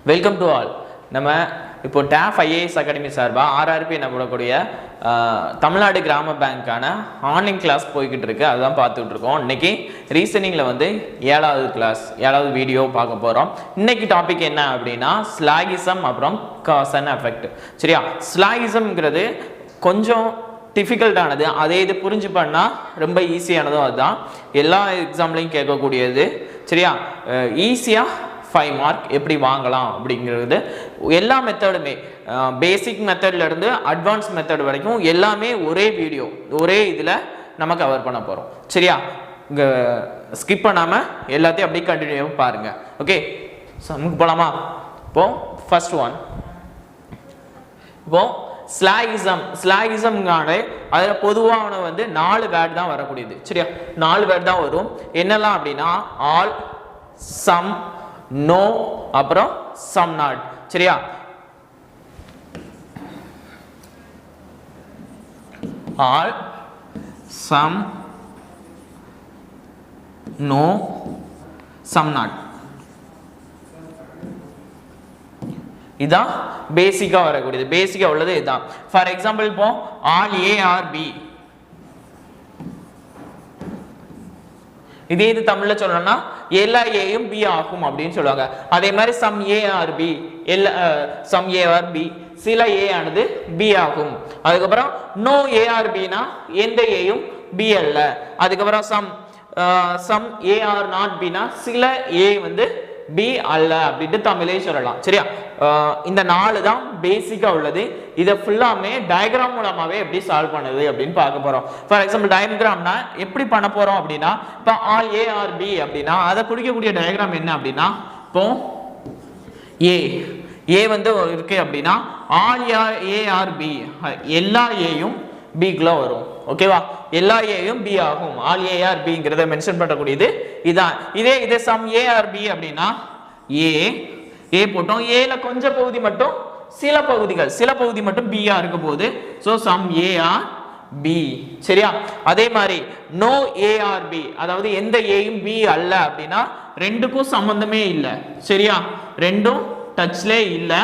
Welcome to all. நம்ம இப்போ டேஃப் IAS academy சார்பாக ஆர்ஆர்பி என்ன போடக்கூடிய தமிழ்நாடு கிராம பேங்க்கான ஆன்லைன் கிளாஸ் போய்கிட்டு இருக்கு. அதுதான் பார்த்துட்டு இருக்கோம். இன்னைக்கு ரீசனிங்கில் வந்து 7வது கிளாஸ் 7வது வீடியோ பார்க்க போகிறோம். இன்னைக்கு டாபிக் என்ன அப்படின்னா ஸ்லாகிசம் அப்புறம் காஸ் அண்ட் எஃபெக்ட். சரியா, ஸ்லாகிசம்ங்கிறது கொஞ்சம் டிஃபிகல்ட்டானது. அதே இது புரிஞ்சு பண்ணால் ரொம்ப ஈஸியானதும் அதுதான். எல்லா எக்ஸாம்லையும் கேட்கக்கூடியது. சரியா, ஈஸியாக 5 மார்க் எப்படி வாங்கலாம் அப்படிங்கிறது எல்லா மெத்தடுமே, பேசிக் மெத்தட்லேருந்து அட்வான்ஸ் மெத்தட் வரைக்கும் எல்லாமே ஒரே வீடியோ ஒரே இதில் நம்ம கவர் பண்ண போகிறோம். சரியா, இங்கே ஸ்கிப் பண்ணாமல் எல்லாத்தையும் அப்படியே கண்டினியூ பாருங்கள். ஓகே, ஸோ நமக்கு போகலாமா? இப்போது ஃபர்ஸ்ட் ஒன், இப்போது ஸ்லாகிசம்ங்கான அதில் பொதுவான வந்து 4 வேர்டு தான் வரக்கூடியது. சரியா, 4 வேர்டு தான் வரும். என்னெல்லாம் அப்படின்னா ஆல், சம், நோ, அப்புறம் சம் நாட். சரியா, all, some, no, some not. இதான் பேசிக்கா வரக்கூடியது. பேசிக்கா உள்ளது இதுதான். ஃபார் எக்ஸாம்பிள் இப்போ ஆல் ஏ ஆர் பி, இதே இது தமிழ்ல சொல்லணும்னா எல்லா ஏயும் பி ஆகும் அப்படின்னு சொல்லுவாங்க. அதே மாதிரி some A are B, some A are B, சில ஏ ஆனது பி ஆகும். அதுக்கப்புறம் நோ ஏ ஆர் பினா எந்த ஏயும் பி அல்ல. அதுக்கப்புறம் சம் ஏ ஆர் நாட் பினா சில ஏ வந்து பி அல்ல அப்படின்ட்டு தமிழே சொல்லலாம். சரியா, இந்த 4 தான் பேசிக்கா உள்ளது. இதை ஃபுல்லாமே டயக்ராம் மூலமாவே எப்படி சால்வ் பண்ணுது அப்படின்னு பார்க்க போறோம். ஃபார் எக்ஸாம்பிள் டயக்ராம்னா எப்படி பண்ண போறோம் அப்படின்னா, இப்போ ஆல் ஏ ஆர் பி அப்படின்னா அதை குறிக்கக்கூடிய டயக்ராம் என்ன அப்படின்னா, இப்போ ஏ வந்து இருக்கு அப்படின்னா ஆல் ஏ ஆர் பி, எல்லா ஏயும் பிக்குள்ள வரும். ஓகேவா, எல்லா ஏயும் பி ஆகும். ஆல் ஏ ஆர் பிங்கிறத மென்ஷன் பண்ணக்கூடியது இதான். இதே சம் ஏ ஆர் பி அப்படின்னா ஏ போட்டோம். ஏல கொஞ்சம் பகுதி மட்டும் சில பகுதி மட்டும் பி ஆ இருக்க போகுது. So some A are B. சரியா, அதே மாதிரி நோ ஏ ஆர் பி, அதாவது எந்த ஏயும் பி அல்ல அப்படின்னா ரெண்டுக்கும் சம்பந்தமே இல்லை. சரியா, ரெண்டும் டச்லே இல்லை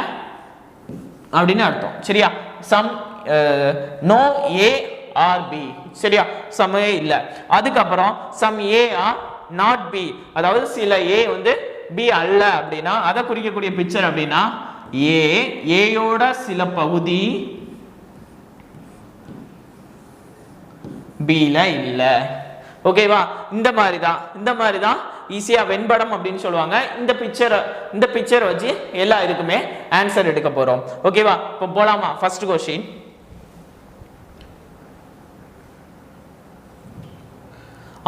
அப்படின்னு அர்த்தம். சரியா, some no A are B. சரியா, சமே இல்லை. அதுக்கப்புறம் some A are not B, அதாவது சில ஏ வந்து பி அல்ல அப்படின்னா அதை குறிக்கக்கூடிய பிக்சர் அப்படின்னா ஏயோட சில பகுதி பில இல்ல. ஓகேவா, இந்த மாதிரி தான் ஈஸியா வெண்படம் அப்படின்னு சொல்லுவாங்க. இந்த பிக்சர் வச்சு எல்லா இதுக்குமே ஆன்சர் எடுக்க போறோம். ஓகேவா, இப்போ போலாமா? ஃபர்ஸ்ட் क्वेश्चन,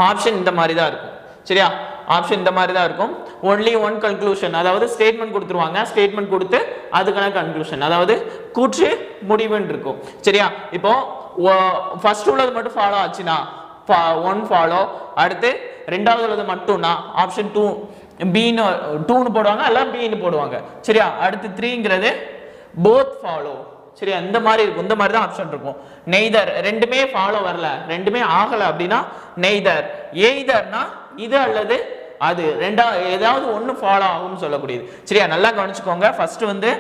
ஆப்ஷன் இந்த மாதிரி தான் இருக்கும். சரியா, ஆப்ஷன் இந்த மாதிரி தான் இருக்கும். ஒன்லி ஒன் கன்க்ளூஷன், அதாவது ஸ்டேட்மெண்ட் கொடுத்துருவாங்க. ஸ்டேட்மெண்ட் கொடுத்து அதுக்கான கன்க்ளூஷன், அதாவது கூற்று முடிவுன்னு இருக்கும். சரியா, இப்போ ஃபர்ஸ்ட் உள்ளது மட்டும் ஃபாலோ ஆச்சுன்னா 1 ஃபாலோ, அடுத்து ரெண்டாவது உள்ளது மட்டும்னா ஆப்ஷன் 2 பின்னு 2ன்னு போடுவாங்க, எல்லாம் பின்னு போடுவாங்க. சரியா, அடுத்து 3ங்கிறது போத் ஃபாலோ. சரியா, இந்த மாதிரி இருக்கும். இந்த மாதிரி தான் ஆப்ஷன் இருக்கும். நெய்தர், ரெண்டுமே ஃபாலோ வரல, ரெண்டுமே ஆகல அப்படின்னா நெய்தர். எய்தர்னா இது அல்லது அது, ஏதாவது ஒன்று ஃபாலோ ஆகும்னு சொல்லக்கூடியது. சரியா, நல்லா கவனிச்சுக்கோங்க. ஃபர்ஸ்ட் வந்து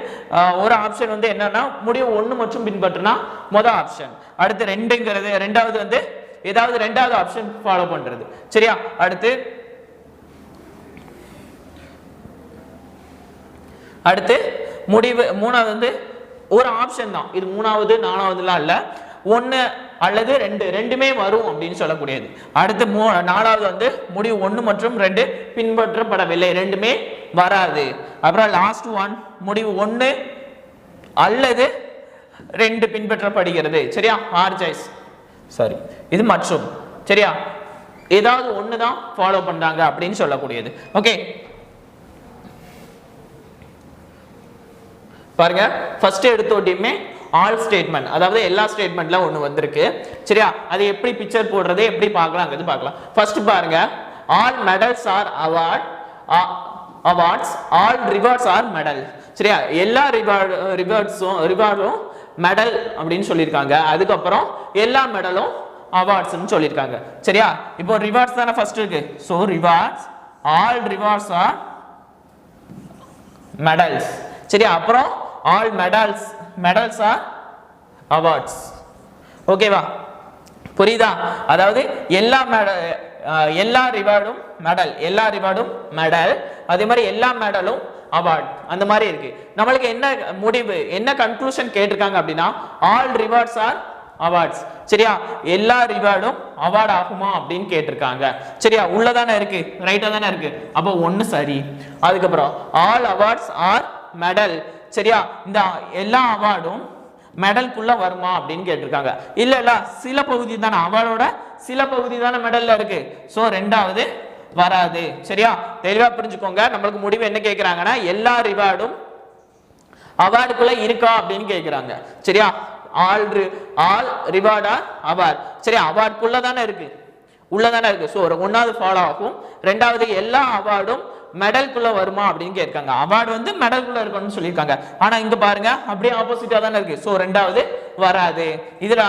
ஒரு ஆப்ஷன் வந்து என்னன்னா முடிவு 1 மற்றும் பின்பற்றுனா மொதல் ஆப்ஷன். அடுத்து 2ங்கிறது ரெண்டாவது வந்து ஏதாவது ரெண்டாவது ஆப்ஷன் ஃபாலோ பண்றது. சரியா, அடுத்து முடிவு 3வது வந்து ஒரு ஆப்ஷன் தான். இது 3வது 4வதுலாம் இல்ல, 1 அல்லது 2 ரெண்டுமே வரும் அப்படின்னு சொல்லக்கூடியது. அடுத்து 4வது வந்து முடிவு 1 மற்றும் 2 பின்பற்றப்படவில்லை, ரெண்டுமே வராது. அப்புறம் லாஸ்ட் ஒன் முடிவு 1 அல்லது 2 பின்பற்றப்படுகிறது. சரியா, ஆர் சாய்ஸ், சாரி இது மற்றும். சரியா, ஏதாவது ஒன்று தான் ஃபாலோ பண்றாங்க அப்படின்னு சொல்லக்கூடியது. ஓகே, பாருங்க, ஃபர்ஸ்ட் எடுத்தோட்டியுமே ஆல் ஸ்டேட்மெண்ட், அதாவது எல்லா ஸ்டேட்மெண்ட்ல ஒன்று வந்திருக்கு. சரியா, அது எப்படி பிக்சர் போடுறது எப்படி பார்க்கலாங்கிறது பார்க்கலாம். ஃபர்ஸ்ட் பாருங்க, all medals are awards, all rewards are medal. சரியா, எல்லா ரிவார்டும் மெடல் அப்படின்னு சொல்லியிருக்காங்க. அதுக்கப்புறம் எல்லா மெடலும் அவார்ட்ஸ்னு சொல்லியிருக்காங்க. சரியா, இப்போ ரிவார்ட்ஸ் தானே ஃபர்ஸ்ட் இருக்கு. So rewards, all rewards are medals. சரியா? அப்புறம் all medals are awards. ஓகேவா? புரியுதா? அதாவது எல்லா ரிவார்டும் மெடல், அதே மாதிரி எல்லா மெடலும் அவார்ட், அந்த மாதிரி இருக்கு. நம்மளுக்கு என்ன முடிவு, என்ன கன்க்ளூஷன் கேட்டிருக்காங்க அப்படின்னா ஆல் ரிவார்ட்ஸ் ஆர் அவார்ட்ஸ். சரியா? எல்லா ரிவார்டும் அவார்ட் ஆகுமா அப்படின்னு கேட்டிருக்காங்க. சரியா? உள்ளதானே இருக்கு, ரைட்டா தானே இருக்கு. அப்போ ஒன்னு சரி. அதுக்கப்புறம் ஆல் அவார்ட்ஸ் ஆர் மெடல். சரியா? இந்த எல்லா அவார்டும் மெடலுக்குள்ள வருமா அப்படின்னு கேட்டிருக்காங்க. இல்ல சில பகுதி தானே அவார்டோட, சில பகுதி தானே மெடல்ல இருக்கு. சோ ரெண்டாவது வராது. சரியா? தெளிவா புரிஞ்சுக்கோங்க. நம்மளுக்கு முடிவு என்ன கேக்குறாங்கன்னா எல்லா ரிவார்டும் அவார்டுக்குள்ள இருக்கா அப்படின்னு கேக்குறாங்க. சரியா? All reward are award. சரி, அவார்டுக்குள்ள தானே இருக்கு, உள்ளதானே இருக்கு. சோ ஒன்னாவது ஃபாலோ ஆகும். ரெண்டாவது எல்லா அவார்டும் மெடலுக்குள்ள வருமா அப்படின்னு கேட்காங்க. அவார்டு வந்து மெடலுக்குள்ள இருக்கணும்னு சொல்லியிருக்காங்க. ஆனா இங்க பாருங்க அப்படியே ஆப்போசிட்டா தானே இருக்கு. சோ ரெண்டாவது வராது. இதுல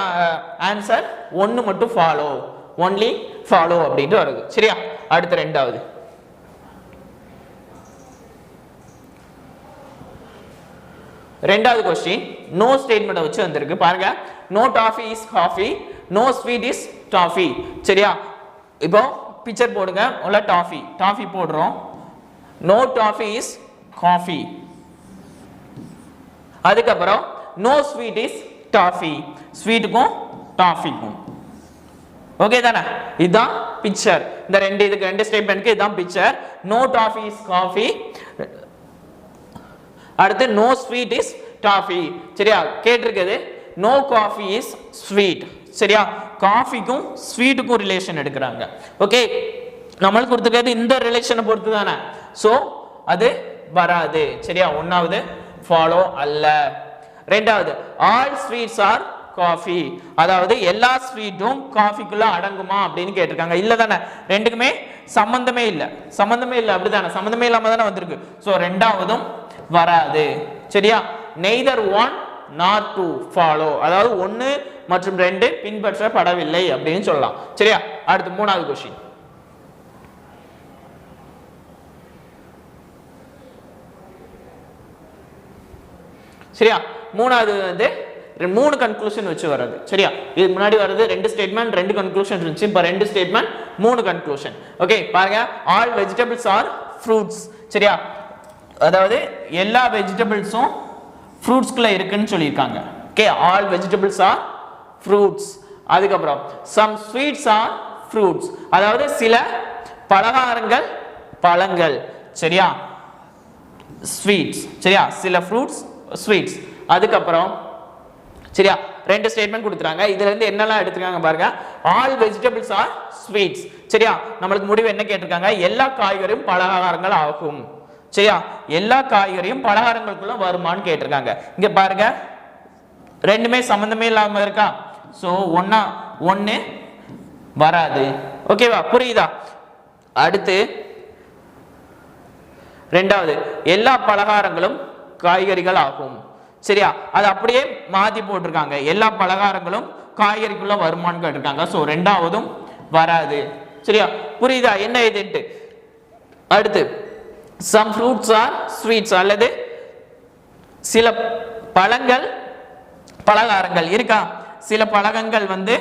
ஆன்சர் ஒன்னு மட்டும் ஃபாலோ, ஒன்லி ஃபாலோ அப்படின்ட்டு வருது. சரியா? அடுத்து ரெண்டாவது கொஸ்டின் நோ ஸ்டேட்மெண்ட் வச்சு வந்திருக்கு. பாருங்க, no toffee is coffee, no sweet is toffee. சரியா? இப்போ பிக்சர் போடுங்க. உள்ள டாஃபி போடுறோம். No toffee is coffee. அதுக்கப்புறம் நோ ஸ்வீட் இஸ் டாஃபி, ஸ்வீட்டுக்கும் டாஃபிக்கும். ஓகே தானே? இதுதான் பிக்சர். இந்த ரெண்டு ஸ்டேட்மெண்ட்க்கு இதுதான் picture. No toffee is coffee, அடுத்து நோ ஸ்வீட் இஸ் டாஃபி. சரியா? கேட்டிருக்குது நோ காஃபி இஸ் ஸ்வீட். சரியா? காஃபிக்கும் ஸ்வீட்டுக்கும் ரிலேஷன் எடுக்கிறாங்க. ஓகே, நம்மளுக்கு கொடுத்துருக்கிறது இந்த ரிலேஷனை பொறுத்து தானே. சோ அது வராது. சரியா? ஒன்னாவது ஃபாலோ அல்ல. ரெண்டாவது ஆல் ஸ்வீட்ஸ் ஆர் காஃபி, அதாவது எல்லா ஸ்வீட்டும் காஃபிக்குள்ள அடங்குமா அப்படின்னு கேட்டிருக்காங்க. இல்ல தானே, ரெண்டுக்குமே சம்பந்தமே இல்லை அப்படிதானே, சம்பந்தமே இல்லாம தானே வந்திருக்கு. சோ ரெண்டாவதும் வராது. சரியா? neither one nor two follow, அதாவது 1 மற்றும் 2 பின்பற்றப்படவில்லை அப்படின்னு சொல்லலாம். சரியா? அடுத்து மூணாவது क्वेश्चन. சரியா? மூணாவது வந்து 3 கன்க்ளூஷன் வச்சு வர்றது. சரியா? இதுக்கு முன்னாடி வர்றது 2 ஸ்டேட்மெண்ட் 2 கன்க்ளூஷன் இருந்துச்சு. இப்போ 2 ஸ்டேட்மெண்ட் 3 கன்க்ளூஷன். ஓகே, பாருங்க. All vegetables are fruits. சரியா? அதாவது எல்லா வெஜிடபிள்ஸும் ஃப்ரூட்ஸ்குள்ள இருக்குன்னு சொல்லியிருக்காங்க. Okay, all vegetables are fruits. அதுக்கப்புறம் சம் ஸ்வீட்ஸ் ஆர் ஃப்ரூட்ஸ், அதாவது சில பலகாரங்கள் பழங்கள். சரியா? ஸ்வீட்ஸ். சரியா? சில ஃப்ரூட்ஸ் ஸ்வீட்ஸ். அதுக்கப்புறம் சரியா 2 ஸ்டேட்மெண்ட் கொடுத்துறாங்க. இதுல இருந்து என்னெல்லாம் எடுத்துக்காங்க பாருங்க. All vegetables are sweets. சரியா? நம்மளுக்கு முடிவு என்ன கேட்டிருக்காங்க? எல்லா காய்கறியும் பலகாரங்கள் ஆகும். சரியா? எல்லா காய்கறியும் பலகாரங்களுக்குள்ள வருமான்னு கேட்டிருக்காங்க. இங்க பாருங்க, ரெண்டுமே சம்பந்தமே இல்லாம இருக்கா. சோ ஒன்னு வராது. ஓகேவா? புரியுதா? அடுத்து ரெண்டாவது எல்லா பலகாரங்களும் காய்கறிகள் ஆகும். சரியா? அது அப்படியே மாத்தி போட்டிருக்காங்க. எல்லா பலகாரங்களும் காய்கறிக்குள்ள வருமான்னு கேட்டிருக்காங்க. சோ ரெண்டாவதும் வராது. சரியா? புரியுதா என்ன இதுன்ட்டு? அடுத்து some fruits are sweets, அல்லது சில பழங்கள் பலகாரங்கள் இருக்கா, சில பழங்கள் வந்து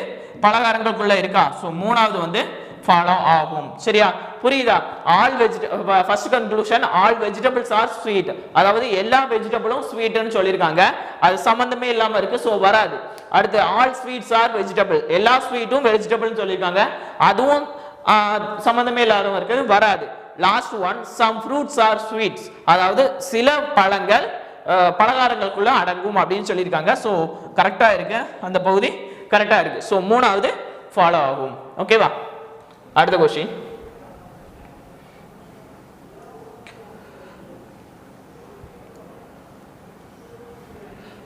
பலகாரங்களுக்குள்ள இருக்கா. சோ மூணாவது வந்து ஃபாலோ ஆகும். சரியா? புரியுதா? All first conclusion all vegetables R sweet, அதாவது எல்லா வெஜிடபிளும் ஸ்வீட்னு சொல்லியிருக்காங்க. அது சம்பந்தமே இல்லாம இருக்கு. சோ வராது. அடுத்து ஆல் ஸ்வீட்ஸ் ஆர் வெஜிடபிள், எல்லா ஸ்வீட்டும் வெஜிடபிள்னு சொல்லியிருக்காங்க. அதுவும் சம்பந்தமே இல்லாம இருக்கு, வராது. Last one some fruits are sweets, அதாவது சில பழங்கள் பலகாரங்களுக்குள்ள அடங்கும் அப்படின்னு சொல்லியிருக்காங்க. ஸோ கரெக்டா இருக்கு, அந்த பகுதி கரெக்டா இருக்கு. ஸோ மூணாவது ஃபாலோ ஆகும். ஓகேவா? அடுத்த क्वेश्चन.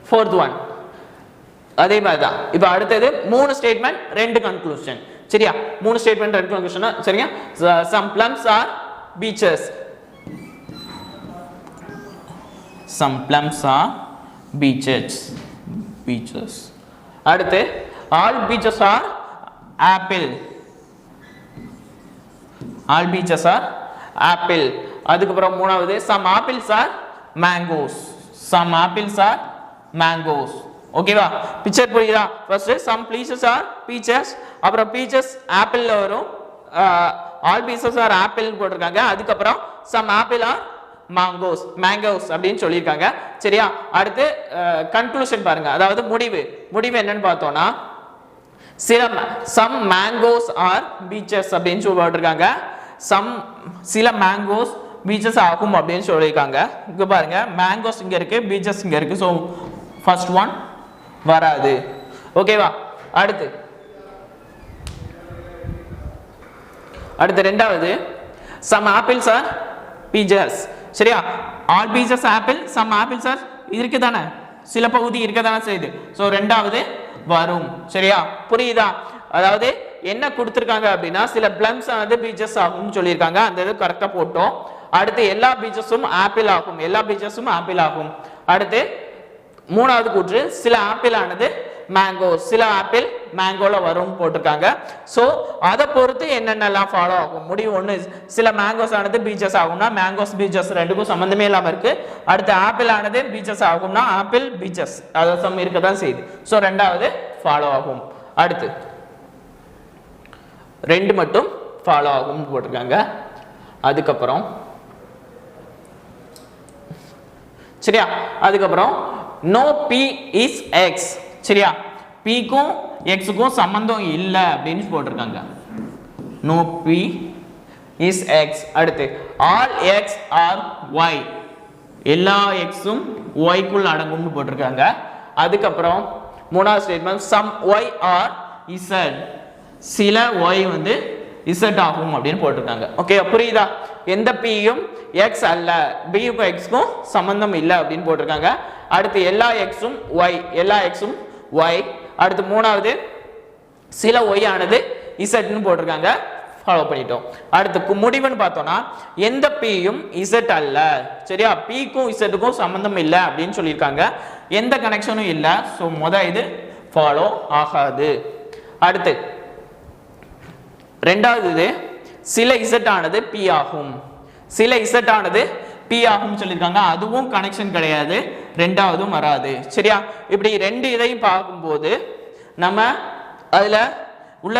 ஃபோர்த் ஒன் அதே மாதிரி தான். இப்போ அடுத்தது 3 ஸ்டேட்மெண்ட் 2 கன்க்ளூஷன். சரியா? 3 ஸ்டேட்மெண்ட் 2 கன்க்ளூஷன். சரியா? some plums are beaches, some plums are beaches. அடுத்து all beaches are apple, all beaches are apple. அதுக்கு அப்புறம் மூணாவது some apples are mangoes. Some apples are mangoes. ஓகேவா? பிக்சர் புரியுதா? First some peaches are peaches, அப்புறம் peaches apple வரும், all pieces are apple போட்டிருக்காங்க. அதுக்கு அப்புறம் some apple are mangoes அப்படினு சொல்லிருக்காங்க. சரியா? அடுத்து கன்க்ளூஷன் பாருங்க. அதாவது முடிவு என்னன்னு பார்த்தோம்னா some mangoes are beaches அப்படினு சொல்லிருக்காங்க. சில mangoes beaches ஆகும் அப்படினு சொல்லிருக்காங்க. இங்க பாருங்க mangoes இங்க இருக்கு, beaches இங்க இருக்கு. சோ ஃபர்ஸ்ட் ஒன் வராது. ஓகேவா? அடுத்து ரெண்டாவது some apples are peaches. சரியா? all peaches apple, some apples are இருக்குதானே, சில பகுதி இருக்கதானே செய்யுது. சோ ரெண்டாவது வரும். சரியா? புரியுதா? அதாவது என்ன கொடுத்திருக்காங்க அப்படினா சில plums வந்து peaches ஆகும் சொல்லிருக்காங்க. அந்த இது கரெக்ட்டா போட்டோம். அடுத்து எல்லா peachesum ஆப்பிள் ஆகும், எல்லா peachesum ஆப்பிள் ஆகும். அடுத்து மூணாவது கூற்று சில ஆப்பிள் ஆனது மேங்கோ, சில ஆப்பிள் மேங்கோல வரும் போட்டிருக்காங்க. சோ அத பொறுத்து என்னென்னலாம் ஃபாலோ ஆகும். முடிவு ஒண்ணு சில மேங்கோஸ் ஆனது பீச்சஸ் ஆகும்னா மேங்கோஸ் பீச்சஸ் ரெண்டுக்கும் சம்பந்தமே இல்லாம இருக்கு. அடுத்து ஆப்பிள் ஆனது பீச்சஸ் ஆகும்னா ஆப்பிள் பீச்சஸ் அது சம் இருக்க தான் செய்யுது. சோ ரெண்டாவது ஃபாலோ ஆகும். அடுத்து ரெண்டு மட்டும் ஃபாலோ ஆகும் போட்டிருக்காங்க. அதுக்கப்புறம் சரியா? அதுக்கப்புறம் no p is x. சரியா? p க்கும் x க்கும் சம்பந்தம் இல்ல அப்படினு போட்டுருக்காங்க. no p is x. அடுத்து all x are y, எல்லா x உம் y குள் அடங்கும்னு போட்டுருக்காங்க. அதுக்கப்புறம் மூணாவது statement some y are z, சில y வந்து z ஆகும் அப்படினு போட்டுருக்காங்க. ஓகே புரியுதா? எந்த p யும் x அல்ல, b க்கும் x க்கும் சம்பந்தம் இல்ல அப்படினு போட்டுருக்காங்க. அடுத்து எல்லா x உம் y, எல்லா x உம் y. அடுத்து மூணாவது சில y ஆனது z ன்னு போட்டுருக்காங்க. ஃபாலோ பண்ணிட்டோம். அடுத்து முடிவுன்னு பார்த்தோம்னா எந்த p யும் z அல்ல. சரியா? p க்கும் z க்கும் சம்பந்தம் இல்ல அப்படினு சொல்லிருக்காங்க. எந்த கனெக்ஷனும் இல்ல. சோ இது ஃபாலோ ஆகாது. அடுத்து ரெண்டாவது சில z ஆனது p ஆகும், சில z ஆனது p ஆகும் சொல்லிருக்காங்க. அதுவும் கனெக்ஷன் கிடையாது, ரெண்டாவதும் வராது. சரியா? இப்படி ரெண்டு இதையும் பார்க்கும்போது நம்ம அதுல உள்ள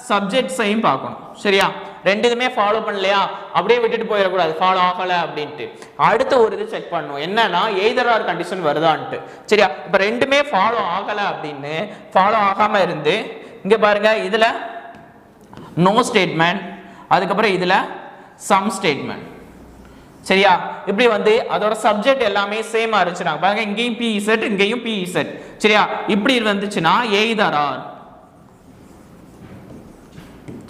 சப்ஜெக்ட்ஸையும் பார்க்கணும். சரியா? ரெண்டுமே ஃபாலோ பண்ணலையா அப்படியே விட்டுட்டு போயிடக்கூடாது ஃபாலோ ஆகல அப்படின்ட்டு. அடுத்த ஒரு இது செக் பண்ணணும் என்னன்னா எய்தர் ஆர் கண்டிஷன் வருதான்ட்டு. சரியா? இப்ப ரெண்டுமே ஃபாலோ ஆகல அப்படின்னு ஃபாலோ ஆகாம இருந்து இங்க பாருங்க இதுல நோ ஸ்டேட்மெண்ட், அதுக்கப்புறம் இதுல சம் ஸ்டேட்மெண்ட். சரியா? இப்படி வந்து அதோட சப்ஜெக்ட் எல்லாமே சேமா இருந்துச்சுனா பாருங்க இங்கேயும் pz இங்கேயும் pz. சரியா? இப்படி வந்துச்சுனா எய்தர் ஆர்.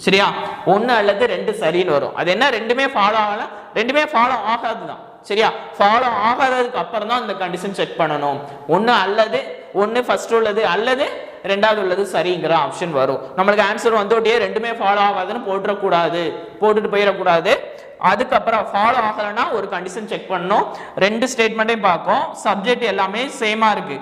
சரியா? ஒன்னு அல்லது ரெண்டு சரின்னு வரும். அது என்ன ரெண்டுமே ஃபாலோ ஆகல, ரெண்டுமே ஃபாலோ ஆகாதுதான். சரியா? ஃபாலோ ஆகாததுக்கு அப்புறம் தான் இந்த கண்டிஷன் செக் பண்ணணும். ஒன்னு அல்லது ஒன்னு ஃபர்ஸ்ட் உள்ளது அல்லது ரெண்டாவது உள்ளது சரிங்கிற ஆப்ஷன் வரும். நம்மளுக்கு ஆன்சர் வந்தோடே ரெண்டுமே ஃபாலோ ஆகாதுன்னு போட்டுட்டு போயிடக்கூடாது. அதுக்கப்புறம் ஃபாலோ ஆகலைன்னா ஒரு கண்டிஷன் செக் பண்ணணும். ரெண்டு ஸ்டேட்மெண்ட்டையும் பார்க்கும், சப்ஜெக்ட் எல்லாமே சேமா இருக்கு,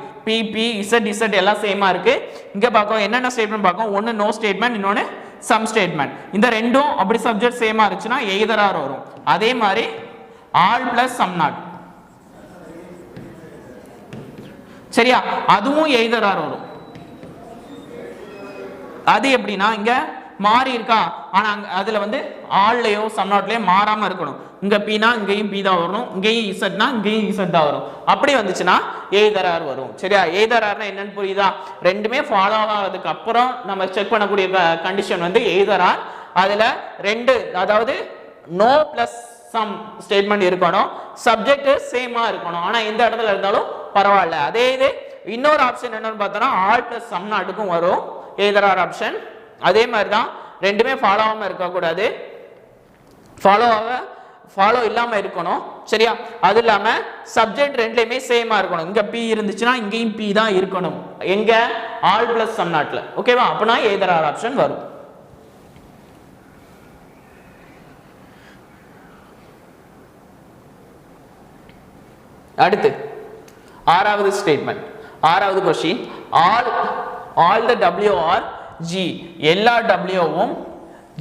பி இசட் எல்லாம் சேமா இருக்கு. இங்க பார்க்கும் என்னென்ன ஸ்டேட்மெண்ட் பார்க்கும், ஒன்னு நோ ஸ்டேட்மெண்ட், இன்னொன்னு சம் ஸ்டேட்மெண்ட். இந்த ரெண்டும் அப்படி சப்ஜெக்ட் சேமா இருந்துச்சுன்னா எய்தர் ஆர் வரும். அதே மாதிரி ஆல் பிளஸ் சம் நாட். சரியா? அதுவும் எய்தர் ஆர் வரும். அது எப்படின்னா இங்க மாறி இருக்கா, ஆனா அதுல வந்து ஆல்லையோ சம் நாட்லயோ மாறாம இருக்கணும். இங்க பீனா இங்கேயும் பி தான் வரணும், இங்கேயும் இசட்னா இங்கேயும் இசட் தான் வரும். அப்படி வந்துச்சுன்னா எய்தர் ஆர் வரும். சரியா? எய்தர் ஆர்னா என்னன்னு புரியுதா? ரெண்டுமே ஃபாலோ ஆகாததுக்கு அப்புறம் நம்ம செக் பண்ணக்கூடிய கண்டிஷன் வந்து எய்தர் ஆர். அதுல ரெண்டு, அதாவது நோ பிளஸ் சம் ஸ்டேட்மெண்ட் இருக்கணும், சப்ஜெக்ட் சேமா இருக்கணும். ஆனா எந்த இடத்துல இருந்தாலும் பரவாயில்ல. அதே இது இன்னொரு ஆப்ஷன் என்னன்னு பார்த்தோம்னா ஆல் பிளஸ் சம் நாட்டுக்கும் வரும் எய்தர் ஆர் ஆப்ஷன். அதே மாதிரி தான் ரெண்டுமே ஃபாலோ ஆகாம இருக்கக்கூடாது, ஃபாலோ இல்லாம இருக்கணும். சரியா? அது இல்லாம சப்ஜெக்ட் ரெண்டுலயுமே சேமா இருக்கணும். இங்க பி இருந்துச்சுன்னா இங்கேயும் பி தான் இருக்கணும். எங்க ஆல் பிளஸ் சம் நாட்ல. ஓகேவா? அப்பனா எய்தர் ஆர் ஆப்ஷன் வரும். அடுத்து ஆறாவது ஸ்டேட்மெண்ட், ஆறாவது question, all the w are g, எல்லா w வும்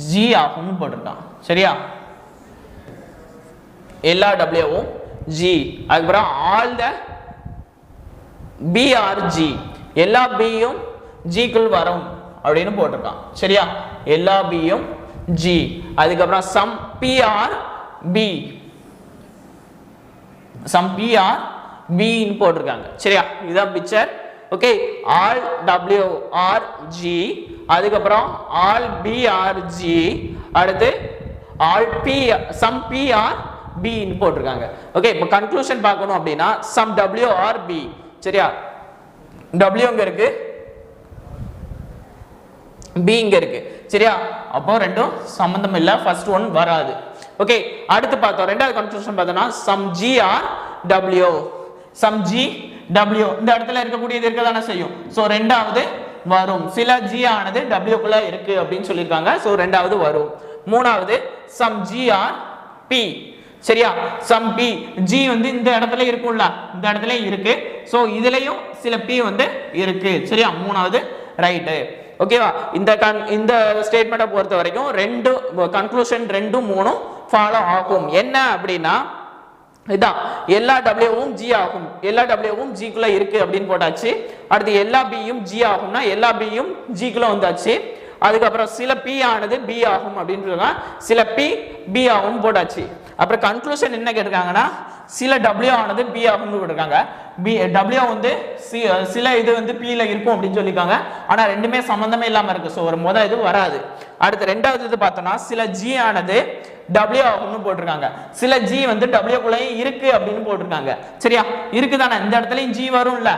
g ஆகும் போட்டுட்டான். சரியா? எல்லா w வும் G. அதுக்கப்புறம் all the B are G. எல்லா B யும் G க்குள் வரும் அப்படின்னு போட்டிருக்கான். சரியா? எல்லா B யும் G. அதுக்கப்புறம் some P are B. some P are B ன்னு போட்டிருக்காங்க. சரியா? இதான் picture. Okay, all W are G. அதுக்கப்புறம் all B are G. அடுத்து all P some P are B ன்னு போட்டிருக்காங்க. ஓகே, இப்போ கன்க்ளூஷன் பார்க்கணும் அப்படின்னா some W are B. சரியா? W இங்க இருக்கு, B இங்க இருக்கு. சரியா? அப்போ ரெண்டும் சம்பந்தம் இல்ல, ஃபர்ஸ்ட் ஒன் வராது. ஓகே, அடுத்து பார்த்தோம் ரெண்டாவது கன்க்ளூஷன் பார்த்தோம்னா some G are W. some G W இந்த இடத்துல இருக்கக்கூடியது இருக்க தானே செய்யும். சோ ரெண்டாவது வரும். சில G ஆனது W குள்ள இருக்கு அப்படின்னு சொல்லிருக்காங்க. சோ ரெண்டாவது வரும். மூணாவது some G are P. சரியா? some P G வந்து இந்த இடத்துல இருக்கும்ல, இந்த இடத்துல இருக்கு. சோ இதுலயும் சில P வந்து இருக்கு. சரியா? மூணாவது ரைட். ஓகேவா? இந்த ஸ்டேட்மெண்ட்டை பொறுத்த வரைக்கும் ரெண்டு கன்க்ளூஷன் 2 3 ஃபாலோ ஆகும். என்ன அப்படின்னா இதான் எல்லா W-வும் G ஆகும், எல்லா W-வும் G குள்ள இருக்கு அப்படின்னு போட்டாச்சு. அடுத்து எல்லா B-யும் G ஆகும்னா எல்லா B-யும் G குள்ள வந்தாச்சு. அதுக்கப்புறம் சில P ஆனது B ஆகும் அப்படின்னு சொல்றாங்க, சில P B ஆகும் போட்டாச்சு. அப்புறம் கன்க்ளூஷன் என்ன கேட்டிருக்காங்கன்னா சில W ஆனது B ஆகும்னு போட்டிருக்காங்க. W வந்து சில இது வந்து P ல இருக்கும் அப்படின்னு சொல்லிருக்காங்க. ஆனா ரெண்டுமே சம்பந்தமே இல்லாம இருக்கு. சோ ஒரு முத இது வராது. அடுத்து ரெண்டாவது இது பார்த்தோம்னா சில G ஆனது W ஆகும்னு போட்டிருக்காங்க, சில G வந்து W குள்ளேயும் இருக்கு அப்படின்னு போட்டிருக்காங்க. சரியா? இருக்குதானே, இந்த இடத்துலயும் G வரும்ல,